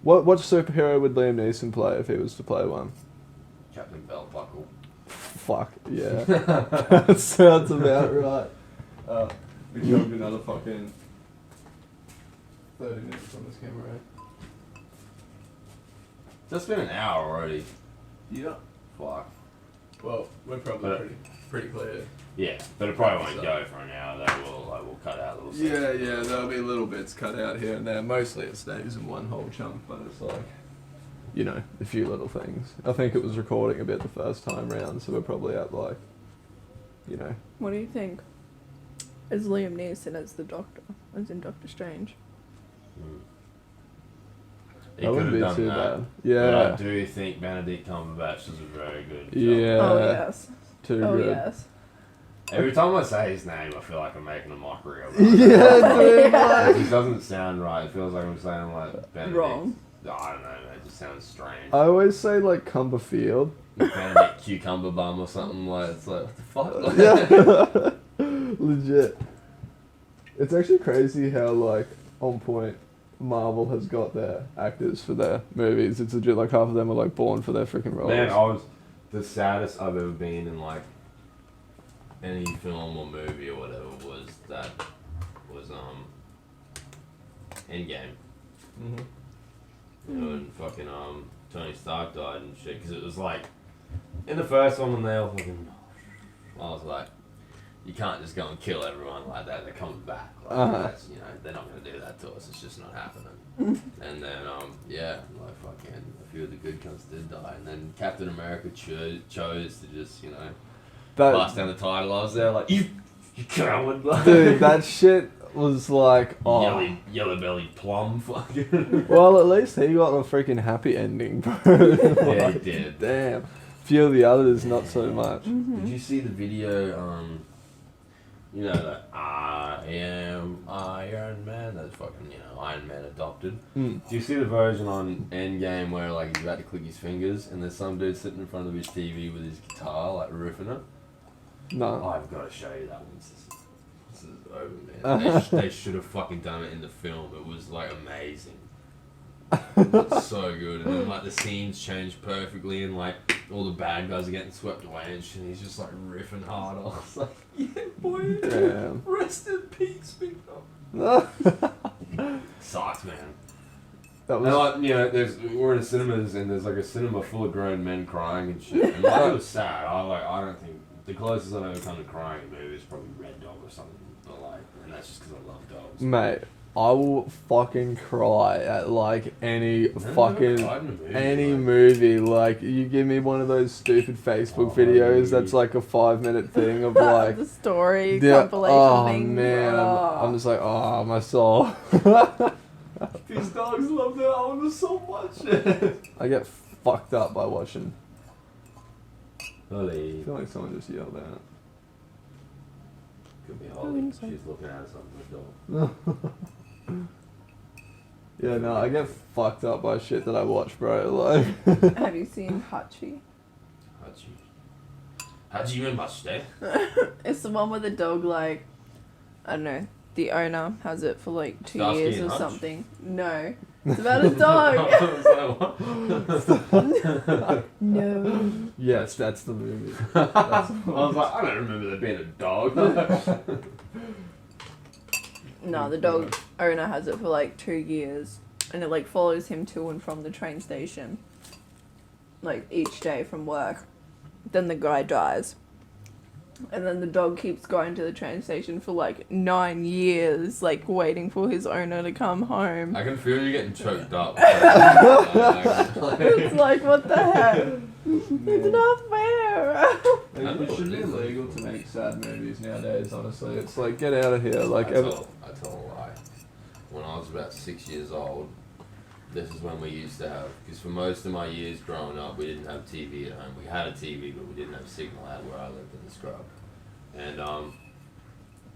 What superhero would Liam Neeson play if he was to play one? Captain Belt Buckle. Fuck, yeah. That sounds about right. We jogged another fucking 30 minutes on this camera, right? That's been an hour already. Yeah. Fuck. Well, we're probably But- pretty clear. Yeah, but it probably won't go for an hour. I will cut out little Yeah, sections. yeah, there'll be little bits cut out here and there. Mostly it stays in one whole chunk, but it's like, you know, a few little things. I think it was recording a bit the first time round, so we're probably at like, you know. What do you think? Is Liam Neeson as the Doctor, as in Doctor Strange? He That could wouldn't have be done too that. bad. But Yeah. I do think Benedict Cumberbatch does a very good job. Yeah. Oh yes. Too Oh good. yes. Every time I say his name, I feel like I'm making a mockery of it. Yeah, dude. Like, it doesn't sound right. It feels like I'm saying like Benedict. Wrong. I don't know, man. It just sounds strange. I always say like Cumberfield. Benedict Cucumber Bum or something like. It's like what the fuck? Yeah. Legit. It's actually crazy how like on point Marvel has got their actors for their movies. It's legit like half of them are like born for their freaking roles. Man, I was the saddest I've ever been in like any film or movie or whatever was Endgame. Mhm. You know, and fucking Tony Stark died and shit because it was like in the first one when they all fucking I was like, you can't just go and kill everyone like that. They're coming back. Like, that's, you know, they're not gonna do that to us. It's just not happening. And then yeah, like fucking a few of the good cunts did die, and then Captain America chose to just bust down the title. I was there like you coward. Dude, that shit was like, oh. Yellow bellied plum. Fucking. Well, at least he got a freaking happy ending, bro. Yeah, he did. Damn. Few of the others, not so much. Did you see the video? You know that I am Iron Man. That's fucking Iron Man adopted. Mm. Do you see the version on Endgame where like he's about to click his fingers and there's some dude sitting in front of his TV with his guitar like riffing it? No. I've got to show you that once this is over, man. They should have fucking done it in the film. It was like amazing. It's so good. And then like the scenes change perfectly, and like all the bad guys are getting swept away and shit. And he's just like riffing hard. I was like, yeah, boy. Damn. Rest in peace, big dog. Sucks, man. That And was like, you know, we're in the cinemas and there's like a cinema full of grown men crying and shit. And like, it was sad. I don't think the closest I've ever come to crying in a movie is probably Red Dog or something. But like, and that's just because I love dogs. mate. I will fucking cry at like any movie. Like, you give me one of those stupid Facebook videos that's like a 5-minute thing of like the story yeah, compilation oh thing. man, Oh. I'm just like, oh my soul. These dogs love their owners so much. I get fucked up by watching. I Holly. feel like someone just yelled out. Could be Holly. so. She's looking at something with dog. Yeah, no, I get fucked up by shit that I watch, bro. Like, Have you seen Hachi? How'd you even much day? It's the one where the dog, like, I don't know, the owner has it for like 2 Starsky years and or Hutch? something. No. It's about a dog. No. yes, that's the movie. I was like, I don't remember there being a dog. No, the dog owner has it for like 2 years, and it like follows him to and from the train station, like each day from work. Then the guy dies, and then the dog keeps going to the train station for like 9 years, like waiting for his owner to come home. I can feel you getting choked up. It's like, what the heck? It's not fair. It should be illegal to make sad movies nowadays, honestly. It's like, get out of here. Like, I tell a lie. When I was about 6 years old, this is when we used to have, because for most of my years growing up, we didn't have TV at home. We had a TV, but we didn't have signal out where I lived in the scrub. And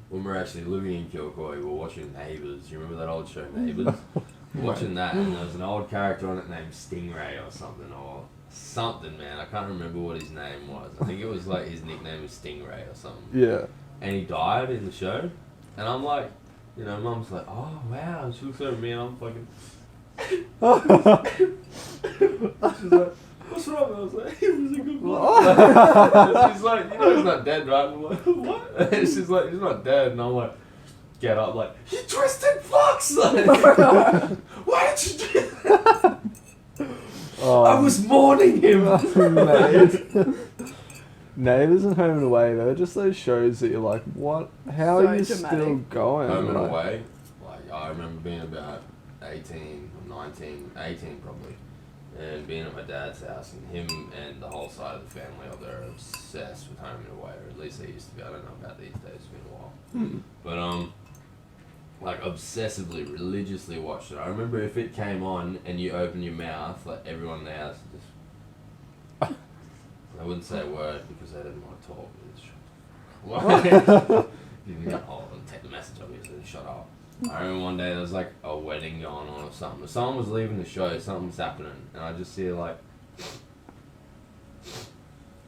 when we were actually living in Kilcoy, we were watching Neighbours. You remember that old show, Neighbours? Watching that, and there was an old character on it named Stingray or something, man. I can't remember what his name was. I think it was like his nickname was Stingray or something. yeah. And he died in the show. And I'm like, you know, Mum's like, oh wow. And she looks over at me and I'm fucking. She's like, what's wrong? I was like, he was a good boy. She's like, you know he's not dead, right? I'm like, what? And she's like, he's not dead. And I'm like, get up, like, you twisted fucks! Like, why did you do that? I was mourning him. Mate. Neighbours and Home and Away, they're just those shows that you're like, what? How So are you dramatic. still going? Home and Like, Away, like, I remember being about 18 or 19, 18 probably, and being at my dad's house, and him and the whole side of the family over there are obsessed with Home and Away, or at least they used to be. I don't know about these days, it's been a while. But, like, obsessively, religiously watched it. I remember if it came on and you open your mouth, like, everyone in the house just... I wouldn't say a word because they didn't want to talk. You can get hold and take the message, obviously, and shut up. I remember one day there was like a wedding going on or something. Someone was leaving the show, something was happening, and I just see her like...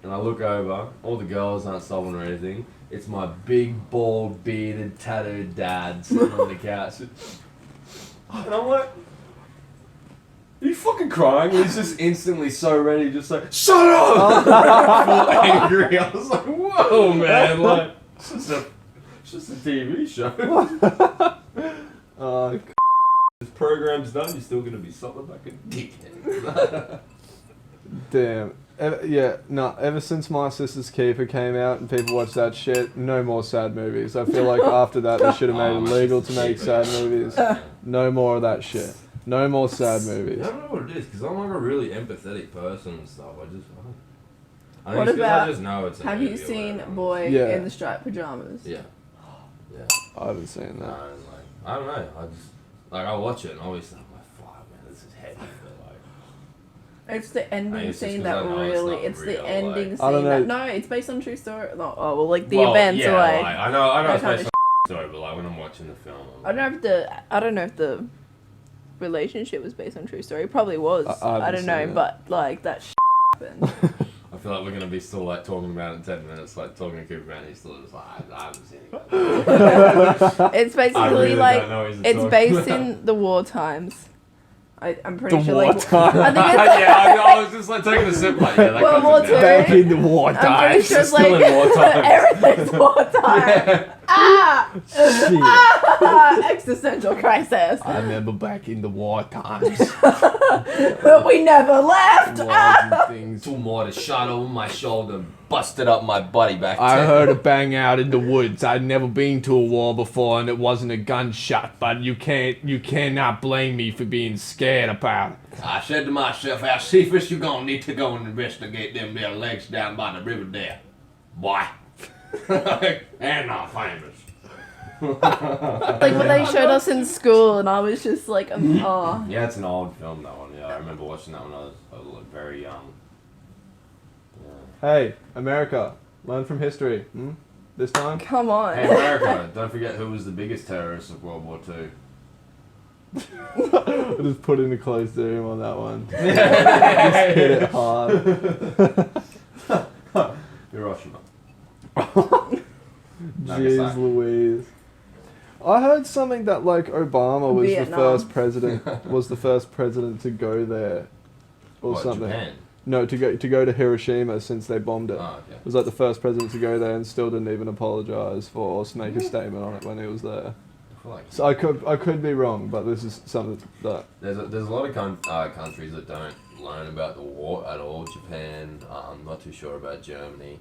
And I look over, all the girls aren't sobbing or anything. It's my big, bald, bearded, tattooed dad sitting on the couch. And I'm like... Are you fucking crying? He's just instantly so ready, just like, shut up! Full angry. I was like, whoa, man, like, it's just a TV show. This program's done, you're still gonna be something like a dickhead. damn. Ever since My Sister's Keeper came out and people watched that shit, no more sad movies. I feel like after that they should have made it legal to make sad movies. No more of that shit. No more sad movies. I don't know what it is, because I'm like a really empathetic person and stuff. I think What it's 'cause about- I just know it's a Have you movie or seen whatever. Boy Yeah. in the Striped Pajamas? Yeah. Yeah. I haven't seen No, that. like, I don't know. I just, like, I watch it and always think, like, fuck, man, this is heavy. But, like, It's the ending it's just scene 'cause I that know it's really. not It's real, the ending like- scene. I don't know. That, no, it's based on true story. No, oh well, like the well, events yeah, are like. like, I know that it's kind based of on story, but like when I'm watching the film, I'm I don't know if the relationship was based on true story. It probably was. I haven't I don't know, seen it. but like that happened. I feel like we're gonna be still like talking about it in 10 minutes, like talking to Cooper, and he's still just like, I haven't seen it. It's I basically really like don't know what he's it's talking based about. in the war times. I'm pretty The sure like wartime. I think it's I was just like taking a sip, like, yeah, that World War comes in II. there. Back in the war I'm pretty times. sure it's Still like in wartime. everything's wartime. Ah! Shit. Existential crisis. I remember back in the war times. But we never left. Wars and things. Two more to shot over my shoulder, busted up my body back I then. heard a bang out in the woods. I'd never been to a war before, and it wasn't a gunshot. But you cannot blame me for being scared about it. I said to myself, how Cephas, you gonna need to go and investigate them there legs down by the river there. Boy. And not famous. Like what they showed us in school, and I was just like, oh. Yeah, it's an old film, that one. Yeah, I remember watching that when I was very young. Hey, America, learn from history. This time? Come on. Hey, America, don't forget who was the biggest terrorist of World War II. I just put in a close to him on that one. Just hit it hard. Hiroshima. Jeez Louise. I heard something that like Obama was Vietnam. the first president to go there, or What, something. Japan? No, to go to Hiroshima since they bombed it. Oh, okay. It was like the first president to go there and still didn't even apologize for or make a statement on it when he was there. I feel like So I could be wrong, but this is something that there's a lot of countries that don't learn about the war at all. Japan, I'm not too sure about Germany.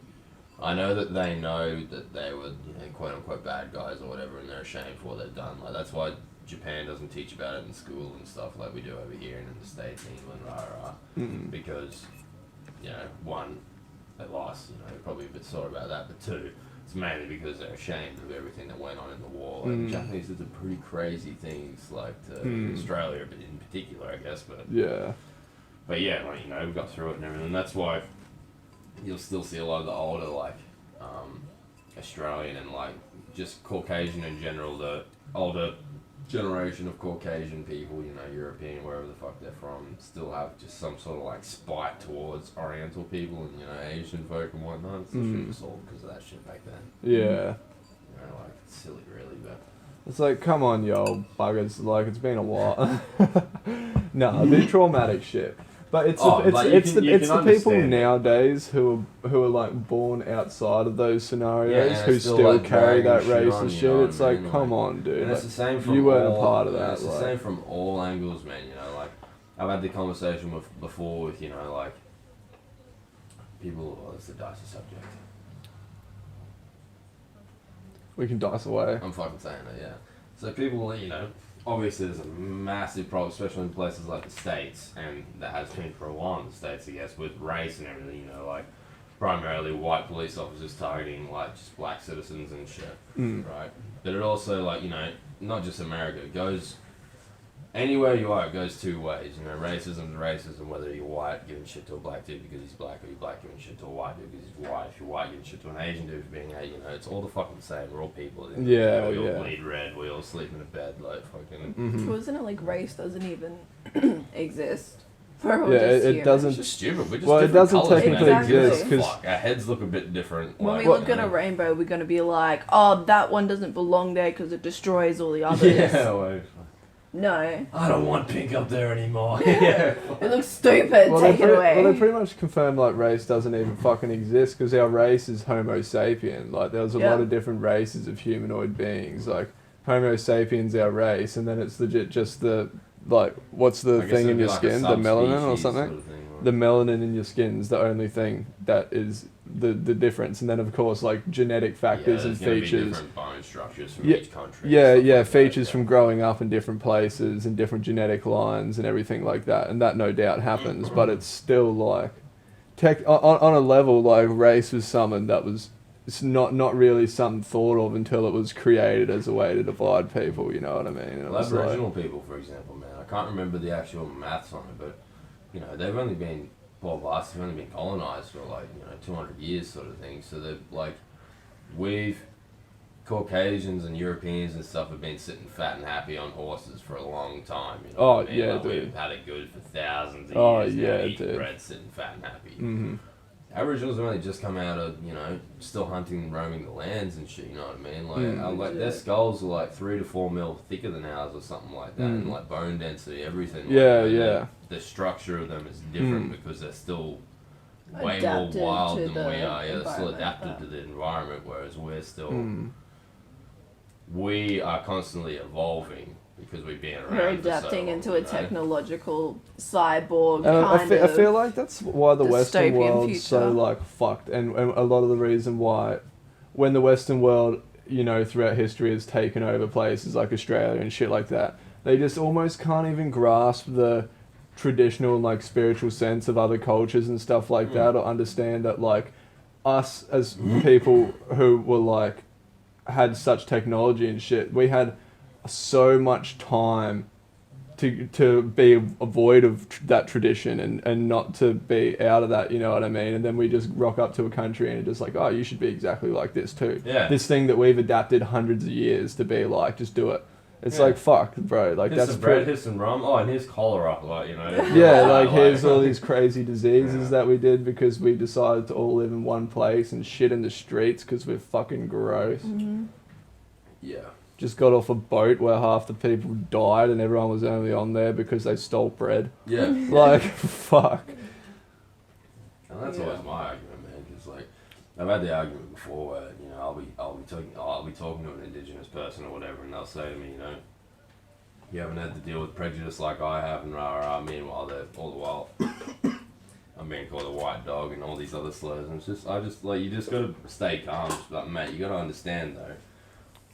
I know that they know that they were, quote unquote bad guys or whatever, and they're ashamed for what they've done. Like that's why Japan doesn't teach about it in school and stuff like we do over here and in the States, England, because one, they lost. They're probably a bit sore about that, but two, it's mainly because they're ashamed of everything that went on in the war. Like, Japanese did some pretty crazy things, like to Australia, but in particular, I guess. But yeah. yeah, like we got through it and everything. That's why you'll still see a lot of the older, like Australian and like just Caucasian in general, the older generation of Caucasian people, European, wherever the fuck they're from, still have just some sort of like spite towards Oriental people and Asian folk and whatnot. It's just all because of that shit back then. Yeah. Like it's silly, really, but It's like, come on, yo, buggers. Like, it's been a while. No, they're traumatic shit. But it's the people nowadays who are like born outside of those scenarios who still like carry that racist shit. It's like, come on, dude. And it's the same from you weren't a part of that. It's the same from all angles, man. Like I've had the conversation before with like people. Well, it's a dicey subject. We can dice away. I'm fucking saying it, yeah. So people, obviously there's a massive problem, especially in places like the States, and that has been for a while in the States, I guess, with race and everything, like primarily white police officers targeting like just black citizens and shit, right? But it also not just America, it goes anywhere you are, it goes two ways. Racism is racism, whether you're white giving shit to a black dude because he's black, or you're black giving shit to a white dude because he's white. If you're white giving shit to an Asian dude for being it's all the fucking same. We're all people. We all bleed red. We all sleep in a bed like fucking. Wasn't it like race doesn't even exist? It doesn't. It's just stupid. We're just well, it doesn't colours, technically man. exist because our heads look a bit different. When we look at a rainbow, we're gonna be like, oh, that one doesn't belong there because it destroys all the others. Yeah. No. I don't want pink up there anymore. It looks stupid. Take it away. Well, they pretty much confirmed like race doesn't even fucking exist because our race is Homo sapien. Like there's a lot of different races of humanoid beings. Like Homo sapiens, our race, and then it's legit just the like what's the thing in your skin, the melanin or something. Sort of thing, the melanin in your skin is the only thing that is the difference, and then of course like genetic factors and features. Be different bone structures from each country. Features from growing up in different places and different genetic lines and everything like that, and that no doubt happens. But it's still like, on a level like race was something that was not really something thought of until it was created as a way to divide people. You know what I mean? And Aboriginal people, for example, man, I can't remember the actual maths on it, but they've only been they've only been colonized for 200 years sort of thing. So they're like, we've Caucasians and Europeans and stuff have been sitting fat and happy on horses for a long time. Dude. We've had it good for thousands of years. Eating bread, sitting fat and happy. Aboriginals have only just come out of, still hunting and roaming the lands and shit, you know what I mean? Like, their skulls are like 3 to 4 mil thicker than ours or something like that, and like bone density, everything. The structure of them is different because they're still way Adapted more wild to than the we are. Yeah, they're still environment, adapted to the environment, whereas we're still... We are constantly evolving because we've been around. We're adapting into a technological cyborg I feel like that's why the Western dystopian world's future. so like fucked, and a lot of the reason why, when the Western world, throughout history has taken over places like Australia and shit like that, they just almost can't even grasp the traditional like spiritual sense of other cultures and stuff like that, or understand that like us as people who were like had such technology and shit, we had so much time to be void of that tradition and not to be out of that, you know what I mean? And then we just rock up to a country and it's just like, oh, you should be exactly like this too. Yeah. This thing that we've adapted hundreds of years to be like, just do it. It's like, fuck, bro. Like, here's that's some bread, here's some rum. Oh, and here's cholera. Like, Yeah, like, here's all these crazy diseases that we did because we decided to all live in one place and shit in the streets because we're fucking gross. Yeah. Just got off a boat where half the people died and everyone was only on there because they stole bread. Yeah. Like, fuck. And that's always my argument, man. Because like, I've had the argument before where I'll be talking to an Indigenous person or whatever, and they'll say to me, you haven't had to deal with prejudice like I have, and rah rah. Meanwhile, they're all the while I'm being called a white dog and all these other slurs. And you just gotta stay calm. Just like, mate, you gotta understand though.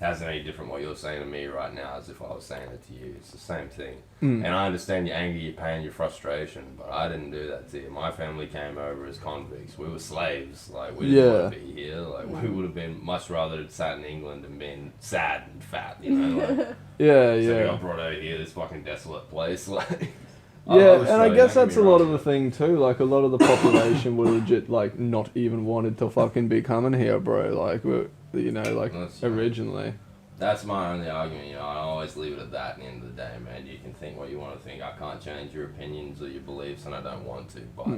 It hasn't any different what you're saying to me right now as if I was saying it to you. It's the same thing. And I understand your anger, your pain, your frustration, but I didn't do that to you. My family came over as convicts. We were slaves. Like, we didn't want to be here. Like, we would have been much rather have sat in England and been sad and fat, Like, Yeah, so yeah. we got brought over here, this fucking desolate place. Like, Yeah, and I guess that's a lot of the thing too. Like, a lot of the population were legit, like, not even wanted to fucking be coming here, bro. Like, originally. That's my only argument, I always leave it at that at the end of the day, man. You can think what you want to think. I can't change your opinions or your beliefs, and I don't want to, but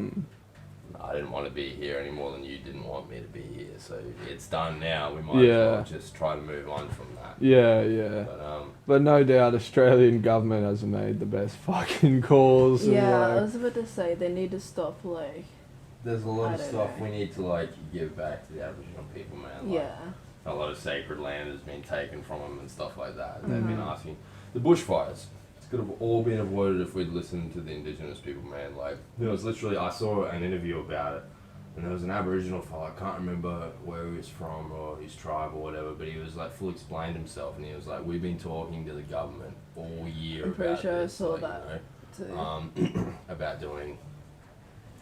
I didn't want to be here any more than you didn't want me to be here. So it's done now. We might as well just try to move on from that. Yeah. But no doubt Australian government has made the best fucking calls. Yeah, I was about to say, they need to stop, like... There's a lot of stuff we need to, like, give back to the Aboriginal people, man. Like, a lot of sacred land has been taken from them and stuff like that. They've been asking. The bushfires, it's could have all been avoided if we'd listened to the Indigenous people, man. Like, it was literally, I saw an interview about it, and there was an Aboriginal fella, I can't remember where he was from or his tribe or whatever, but he was like full explained himself, and he was like, we've been talking to the government all year I'm pretty about sure this, I saw like, that too. About doing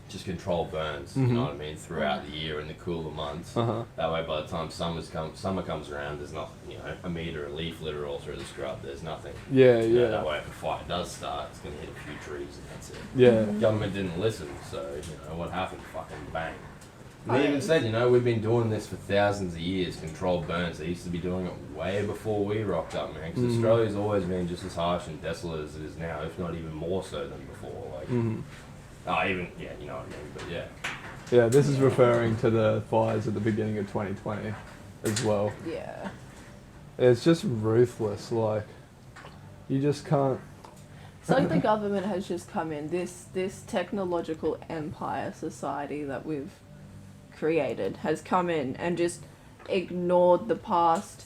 just controlled burns, you know what I mean, throughout the year in the cooler months. That way, by the time summer comes around, there's not, a metre, a leaf litter all through the scrub. There's nothing. Yeah. That way, if a fire does start, it's going to hit a few trees and that's it. Yeah. Government didn't listen, so, what happened? Fucking bang. And they even said, we've been doing this for thousands of years, controlled burns. They used to be doing it way before we rocked up, man. Because Australia's always been just as harsh and desolate as it is now, if not even more so than before. Like, you know what I mean, but yeah. Yeah, this is referring to the fires at the beginning of 2020 as well. Yeah. It's just ruthless, like, you just can't... It's like the government has just come in, this technological empire society that we've created has come in and just ignored the past,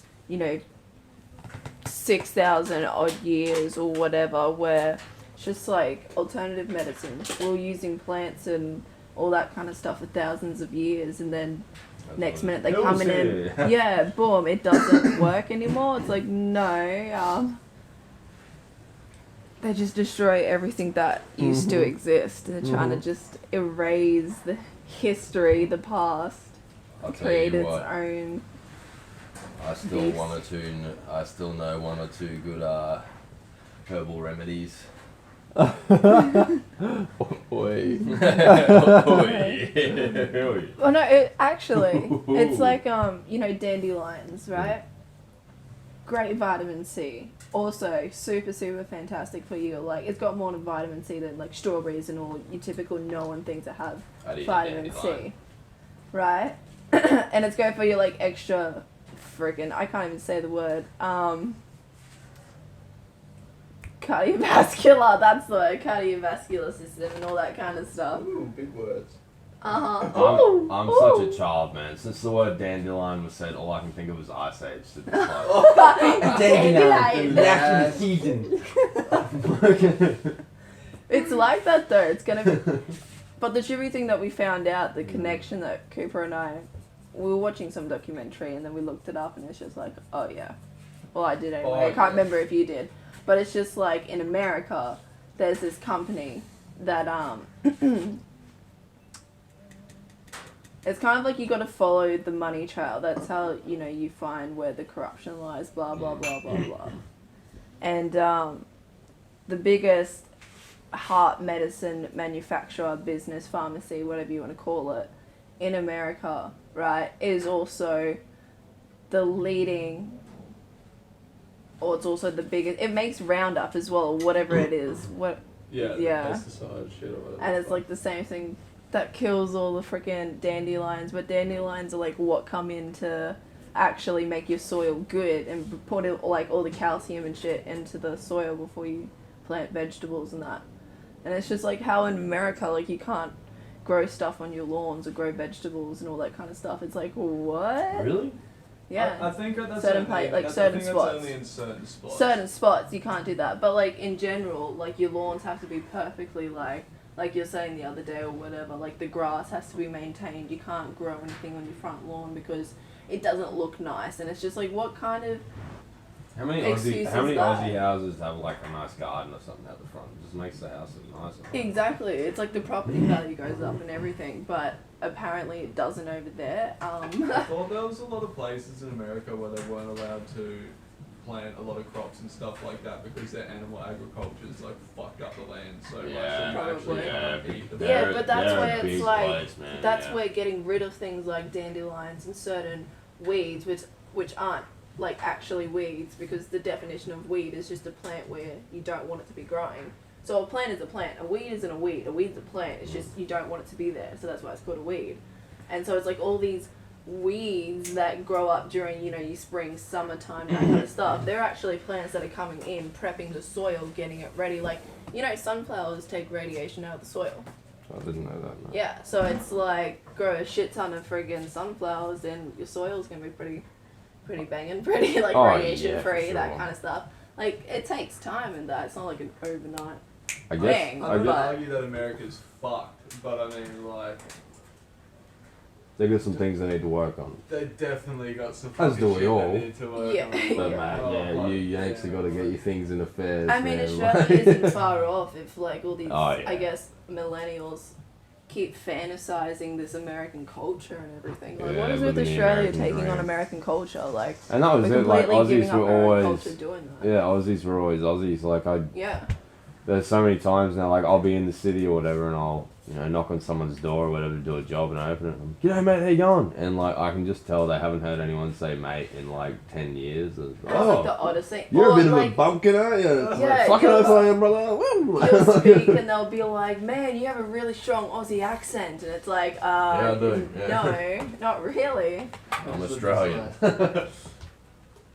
6,000 odd years or whatever, where it's just like alternative medicine. We're using plants and all that kind of stuff for thousands of years, and then next minute they come in, boom, it doesn't work anymore. It's like, no, they just destroy everything that used to exist. They're trying to just erase the history, the past, create its own. I still know one or two good herbal remedies. Oi. Oh no, it's like dandelions, right? Great vitamin C. Also super fantastic for you. Like, it's got more vitamin C than like strawberries and all your typical known things that have vitamin C. right? And it's going for your like extra freaking, I can't even say the word, cardiovascular, that's the word, cardiovascular system and all that kind of stuff. Ooh, big words. I'm such a child, man. Since the word dandelion was said, all I can think of is Ice Age. So it's like, Dandelion. National season. It's like that though, it's gonna be, but the trivia thing that we found out, the connection that Cooper and I, we were watching some documentary and then we looked it up and it's just like, oh yeah. Well, I did anyway. I can't remember if you did. But it's just like in America, there's this company that it's kind of like you got to follow the money trail. That's how you find where the corruption lies. Blah blah blah blah blah. And the biggest heart medicine manufacturer, business, pharmacy, whatever you want to call it, in America, right, is also the leading. Or it's also the biggest. It makes Roundup as well, or whatever it is. Yeah. Pesticide shit or whatever. And it's like the same thing that kills all the freaking dandelions. But dandelions are like what come in to actually make your soil good and put it, like all the calcium and shit into the soil before you plant vegetables and that. And it's just like how in America, like you can't grow stuff on your lawns or grow vegetables and all that kind of stuff. It's like, what? really? Yeah. I think that's certain certain that's spots. only in certain spots. Certain spots you can't do that, but like in general, like your lawns have to be perfectly like you're saying the other day or whatever. Like the grass has to be maintained. You can't grow anything on your front lawn because it doesn't look nice, and it's just like what kind of How many excuse Aussie is that? Aussie houses have like a nice garden or something at the front? It just makes the house look nicer. Exactly. It's like the property value goes up and everything, but apparently it doesn't over there. I thought there was a lot of places in America where they weren't allowed to plant a lot of crops and stuff like that because their animal agriculture's like fucked up the land so much that you actually can't eat the Yeah, food. but that's they're a where it's big like place, man, that's yeah. where getting rid of things like dandelions and certain weeds, which aren't like actually weeds, because the definition of weed is just a plant where you don't want it to be growing. So a plant is a plant. A weed isn't a weed. A weed's a plant. It's just you don't want it to be there. So that's why it's called a weed. And so it's like all these weeds that grow up during, you spring, summertime, that kind of stuff. They're actually plants that are coming in, prepping the soil, getting it ready. Like, sunflowers take radiation out of the soil. I didn't know that. No. Yeah, so it's like grow a shit ton of friggin' sunflowers and your soil's gonna be pretty banging, pretty like radiation free, sure. that kind of stuff. Like it takes time and that. It's not like an overnight I thing. guess. I don't but argue that America's fucked, but I mean like They got some things they need to work on. they definitely got some As fucking do we shit all. they need to work Yeah. on. But Yeah. man, you Yanks have got to get your things in affairs. I mean, man. Australia isn't far off if like all these, Oh, yeah. I guess, millennials keep fantasizing this American culture and everything. Like, Yeah, what is with living the Australia American taking on dream. American culture? Like, And that was we're it. Like completely giving Aussies up were our own always, culture doing that. yeah, Aussies were always Aussies. Like Yeah. there's so many times now. Like I'll be in the city or whatever, and I'll knock on someone's door or whatever to do a job, and I open it. And I'm, g'day mate, how you going? And like I can just tell they haven't heard anyone say mate in like 10 years. It's, That's like the oddest thing. you're Or, a bit of like, a bumpkin, aren't you? It's Yeah, like, fucking you'll- oath I am, brother. Woo. You'll speak and they'll be like, man, you have a really strong Aussie accent. And it's like, I do, yeah. no, not really. I'm Australian.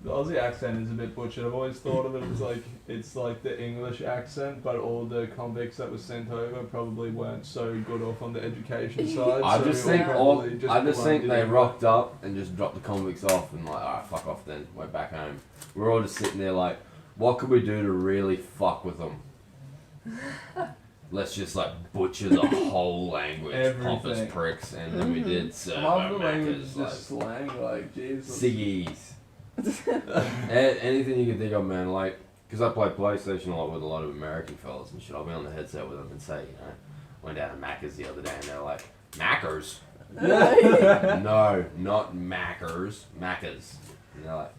The Aussie accent is a bit butchered. I've always thought of it as like it's like the English accent, but all the convicts that were sent over probably weren't so good off on the education side. I so just we think probably I just think blundered they it. rocked up and just dropped the convicts off and like, alright, fuck off then, went back home. We're all just sitting there like, what could we do to really fuck with them? Let's just like butcher the whole language, pompous Everything. pricks, and then we did serve Half the language is Macca's, like just slang, like, Jesus. ciggies. Anything you can think of, man. Like, because I play PlayStation a lot with a lot of American fellas and shit. I'll be on the headset with them and say, went down to Macca's the other day and they're like, Maccers? No, not Maccers, Macca's. And they're like,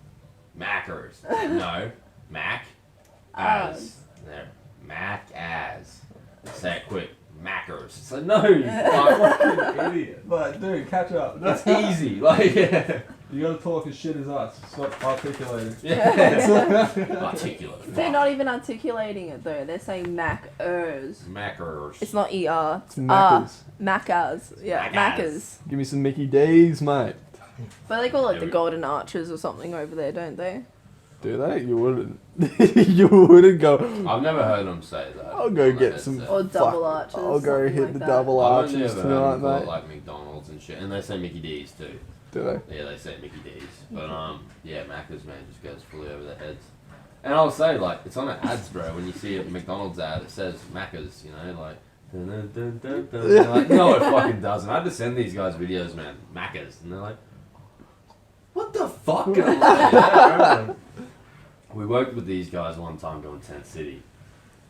Maccers. No, Mac as. They're Mac as. Say it quick, Maccers. It's like, no, you fucking idiot. But dude, catch up. It's easy, like, yeah. You gotta talk as shit as us. Stop articulating. Articulate. They're not even articulating it though. They're saying Mac-ers. Mackers. It's not ER. It's Maccas. Maccas. Yeah, Maccas. Give me some Mickey D's, mate. But they call it like the Golden Arches or something over there, don't they? Do they? You wouldn't. You wouldn't go. I've never heard them say that. I'll go get some. Or double arches. I'll go something hit like the that. double I've only arches ever heard them tonight, call it, mate. like McDonald's and shit, and they say Mickey D's too. Do they? Yeah, they say Mickey D's. But yeah, Macca's man just goes fully over their heads. And I'll say, like, it's on the ads, bro. When you see a McDonald's ad, it says Macca's, you know, like. Dun, dun, dun, dun, dun. They're like, no, it fucking doesn't. I had to send these guys videos, man. Macca's, and they're like, what the fuck? And I'm like, yeah, bro. We worked with these guys one time doing Tent City.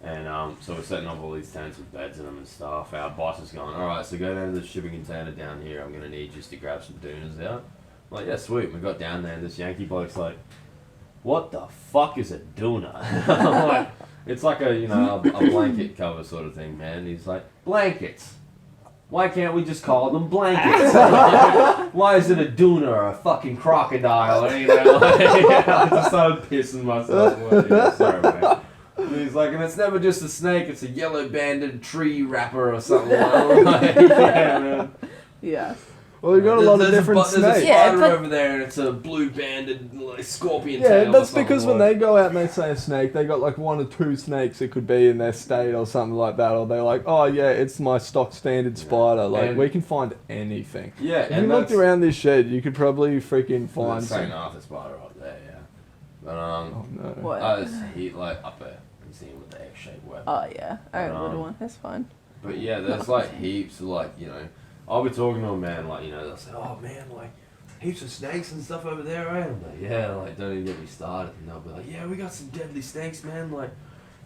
And so we're setting up all these tents with beds in them and stuff. Our boss is going, alright, so go down to the shipping container down here. I'm going to need you to grab some dooners out. I'm like, yeah, sweet. We got down there and this Yankee bloke's like, what the fuck is a dooner? I'm like, it's like a, you know, a blanket cover sort of thing, man. He's like, blankets. Why can't we just call them blankets? Why is it a dooner or a fucking crocodile? Or, you know, like, I just started pissing myself away. Yeah, sorry, mate. And he's like, and it's never just a snake, it's a yellow banded tree wrapper or something. Like, yeah, man. Yeah. Well, you've got a lot of different There's a snakes. spider but- over there and it's a blue banded like, scorpion Yeah, tail. that's or because something when like. they go out and they say a snake, they got like 1 or 2 snakes it could be in their state or something like that, or they're like, oh yeah, it's my stock standard spider. Like, And- we can find anything. Yeah, If you and looked that's around this shed, you could probably freaking find St. some. Arthur spider up there, yeah. But Oh no. What? it's heat like up there. You see him with the egg-shaped web. Oh yeah. Alright, Um, little one. That's fine. But yeah, there's like heaps of like, you know, I'll be talking to a man like, you know, they'll say, oh man, like heaps of snakes and stuff over there, right? I'm like, yeah, like don't even get me started. And they'll be like, yeah, we got some deadly snakes, man. Like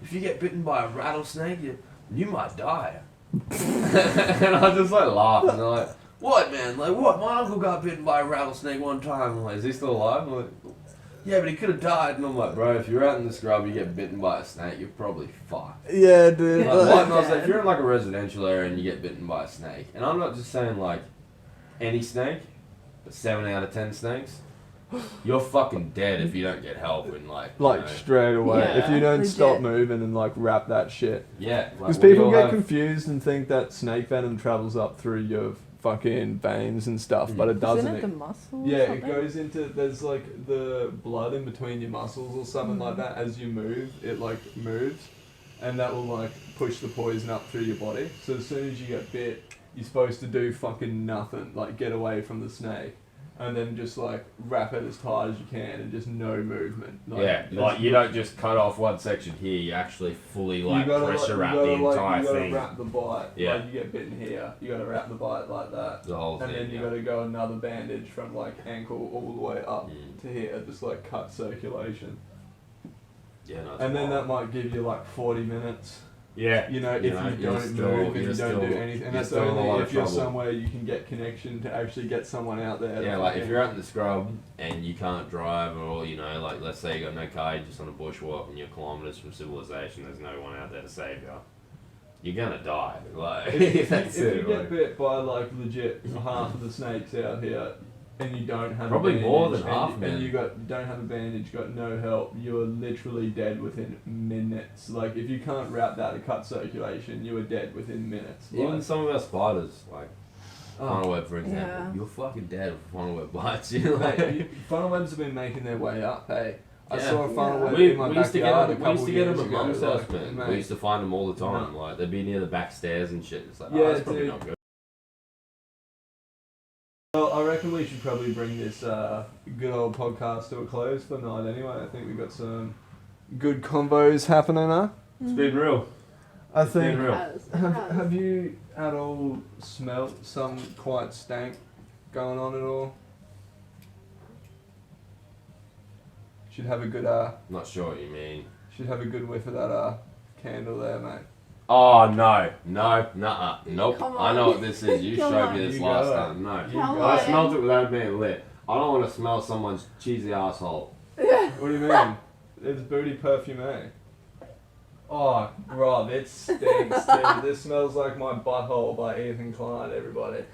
if you get bitten by a rattlesnake, you might die. And I just like laugh and they're like, what man? Like what? My uncle got bitten by a rattlesnake one time. I'm like, is he still alive? I'm like, yeah, but he could have died. And I'm like, bro, if you're out in the scrub, you get bitten by a snake, you're probably fucked. Yeah, dude. Like, what? And I was like, if you're in like a residential area and you get bitten by a snake, and I'm not just saying like any snake, but 7 out of 10 snakes, you're fucking dead if you don't get help and like, you know, straight away. Yeah, If you don't legit. stop moving and like wrap that shit. yeah, Because like, we people all get have- confused and think that snake venom travels up through your fucking veins and stuff, but it doesn't. Isn't it the muscle? Yeah, or it something? goes into, there's like the blood in between your muscles or something like that. As you move, it like moves, and that will like push the poison up through your body. So as soon as you get bit, you're supposed to do fucking nothing, like get away from the snake, and then just like wrap it as tight as you can and just no movement. Yeah, like you don't just cut off one section here, you actually fully like pressure wrap the entire you gotta thing. wrap the bite. Yeah. Like you get bitten here, you gotta wrap the bite like that. The whole And thing. then you yeah. gotta go another bandage from like ankle all the way up Mm. to here, just like cut circulation. Yeah, no, it's And then wild. that might give you like 40 minutes. Yeah. You know, if You know, you you're don't still- move and you're you don't still- do anything. And you're that's still in a lot only of if you're trouble. somewhere you can get connection to actually get someone out there. Yeah, to like if fucking- you're out in the scrub and you can't drive, or you know, like let's say you got no car, you're just on a bushwalk and you're kilometers from civilization, there's no one out there to save you. You're gonna die. Like if that's you it. get Like, bit by like legit half of the snakes out here, and you don't have Probably a bandage, more than half, and man. you don't have a bandage, got no help, you're literally dead within minutes. Like if you can't wrap that to cut circulation, you are dead within minutes. even Like, some of our spiders, like funnel web for example, Yeah. you're fucking dead if funnel web bites you. mate, Like, funnel webs have been making their way up. Hey, I Yeah. saw a funnel Yeah. web we in my used to get backyard them. a We couple used to get years them at ago. mum's Like, house, man. mate, We used to find them all the time. No. Like they'd be near the back stairs and shit. It's like, Yeah, oh, that's probably dude. not good. Well, I reckon we should probably bring this good old podcast to a close for the night anyway. I think we've got some good combos happening, huh? It's been real. I It's been think. real. Have you at all smelt some quiet stank going on at all? Should have a good Not sure what you mean. should have a good whiff of that candle there, mate. Oh no, nuh-uh, nope. Come I on. know what this is. You Come showed on. me this You last got it. time. No, Come I on. smelled it without being lit. I don't want to smell someone's cheesy asshole. What do you mean? It's booty perfume, eh? Oh, Rob, it stinks, dude. This smells like my butthole by Ethan Klein, everybody.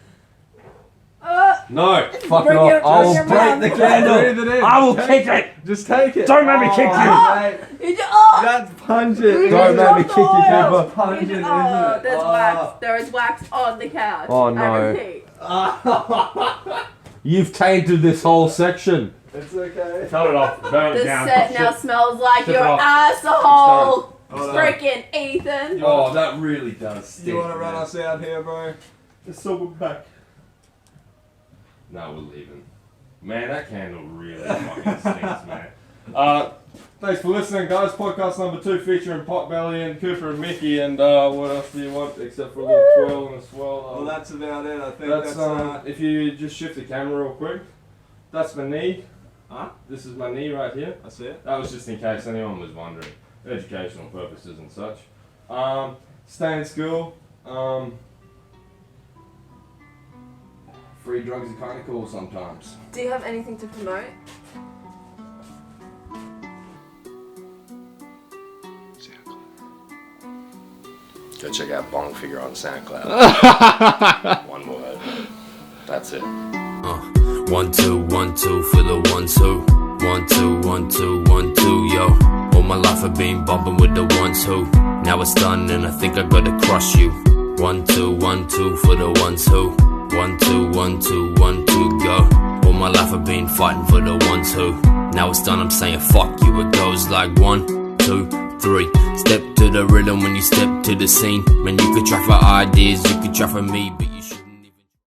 No. Fuck Bring it your- off. I will bring your break mouth. the candle. Breathe it in. I will Take kick it. Just take it. Don't make me kick you. Mate, You just, oh! that's pungent. You Don't just make me dropped kick you, the oil. Cooper. You Pungent, just- isn't oh, it? there's wax. There is wax on the couch. Oh, no. I repeat. You've tainted this whole section. It's okay. Cut it off. Burn This it down. set now smells like Ship your it off. asshole. Hold on. Freaking Ethan. Oh, that really does stink. You want to run man. us out here, bro? So we're back. No, we're leaving. Man, that candle really fucking stinks, man. Thanks for listening, guys. Podcast number 2 featuring PotBelly and Cooper and Mickey. And what else do you want except for a little twirl and a swirl? Well, that's about it. I think that's if you just shift the camera real quick. That's my knee. Huh? This is my knee right here. That's it. That was just in case anyone was wondering. Educational purposes and such. Stay in school. Free drugs are kind of cool sometimes. Do you have anything to promote? Go check out Bong Figure on SoundCloud. One word. That's it. 1 2 1 2 for the 1 2. 1 2 1 2 1 2 yo. All my life I've been bumping with the 1 2. Now it's done and I think I gotta crush you. 1 2 1 2 for the 1 2. 1 2 1 2 1 2 go. All my life I've been fighting for the 1 2. Now it's done, I'm saying fuck you. It goes like 1 2 3. Step to the rhythm when you step to the scene. Man, you could try for ideas, you could try for me, but you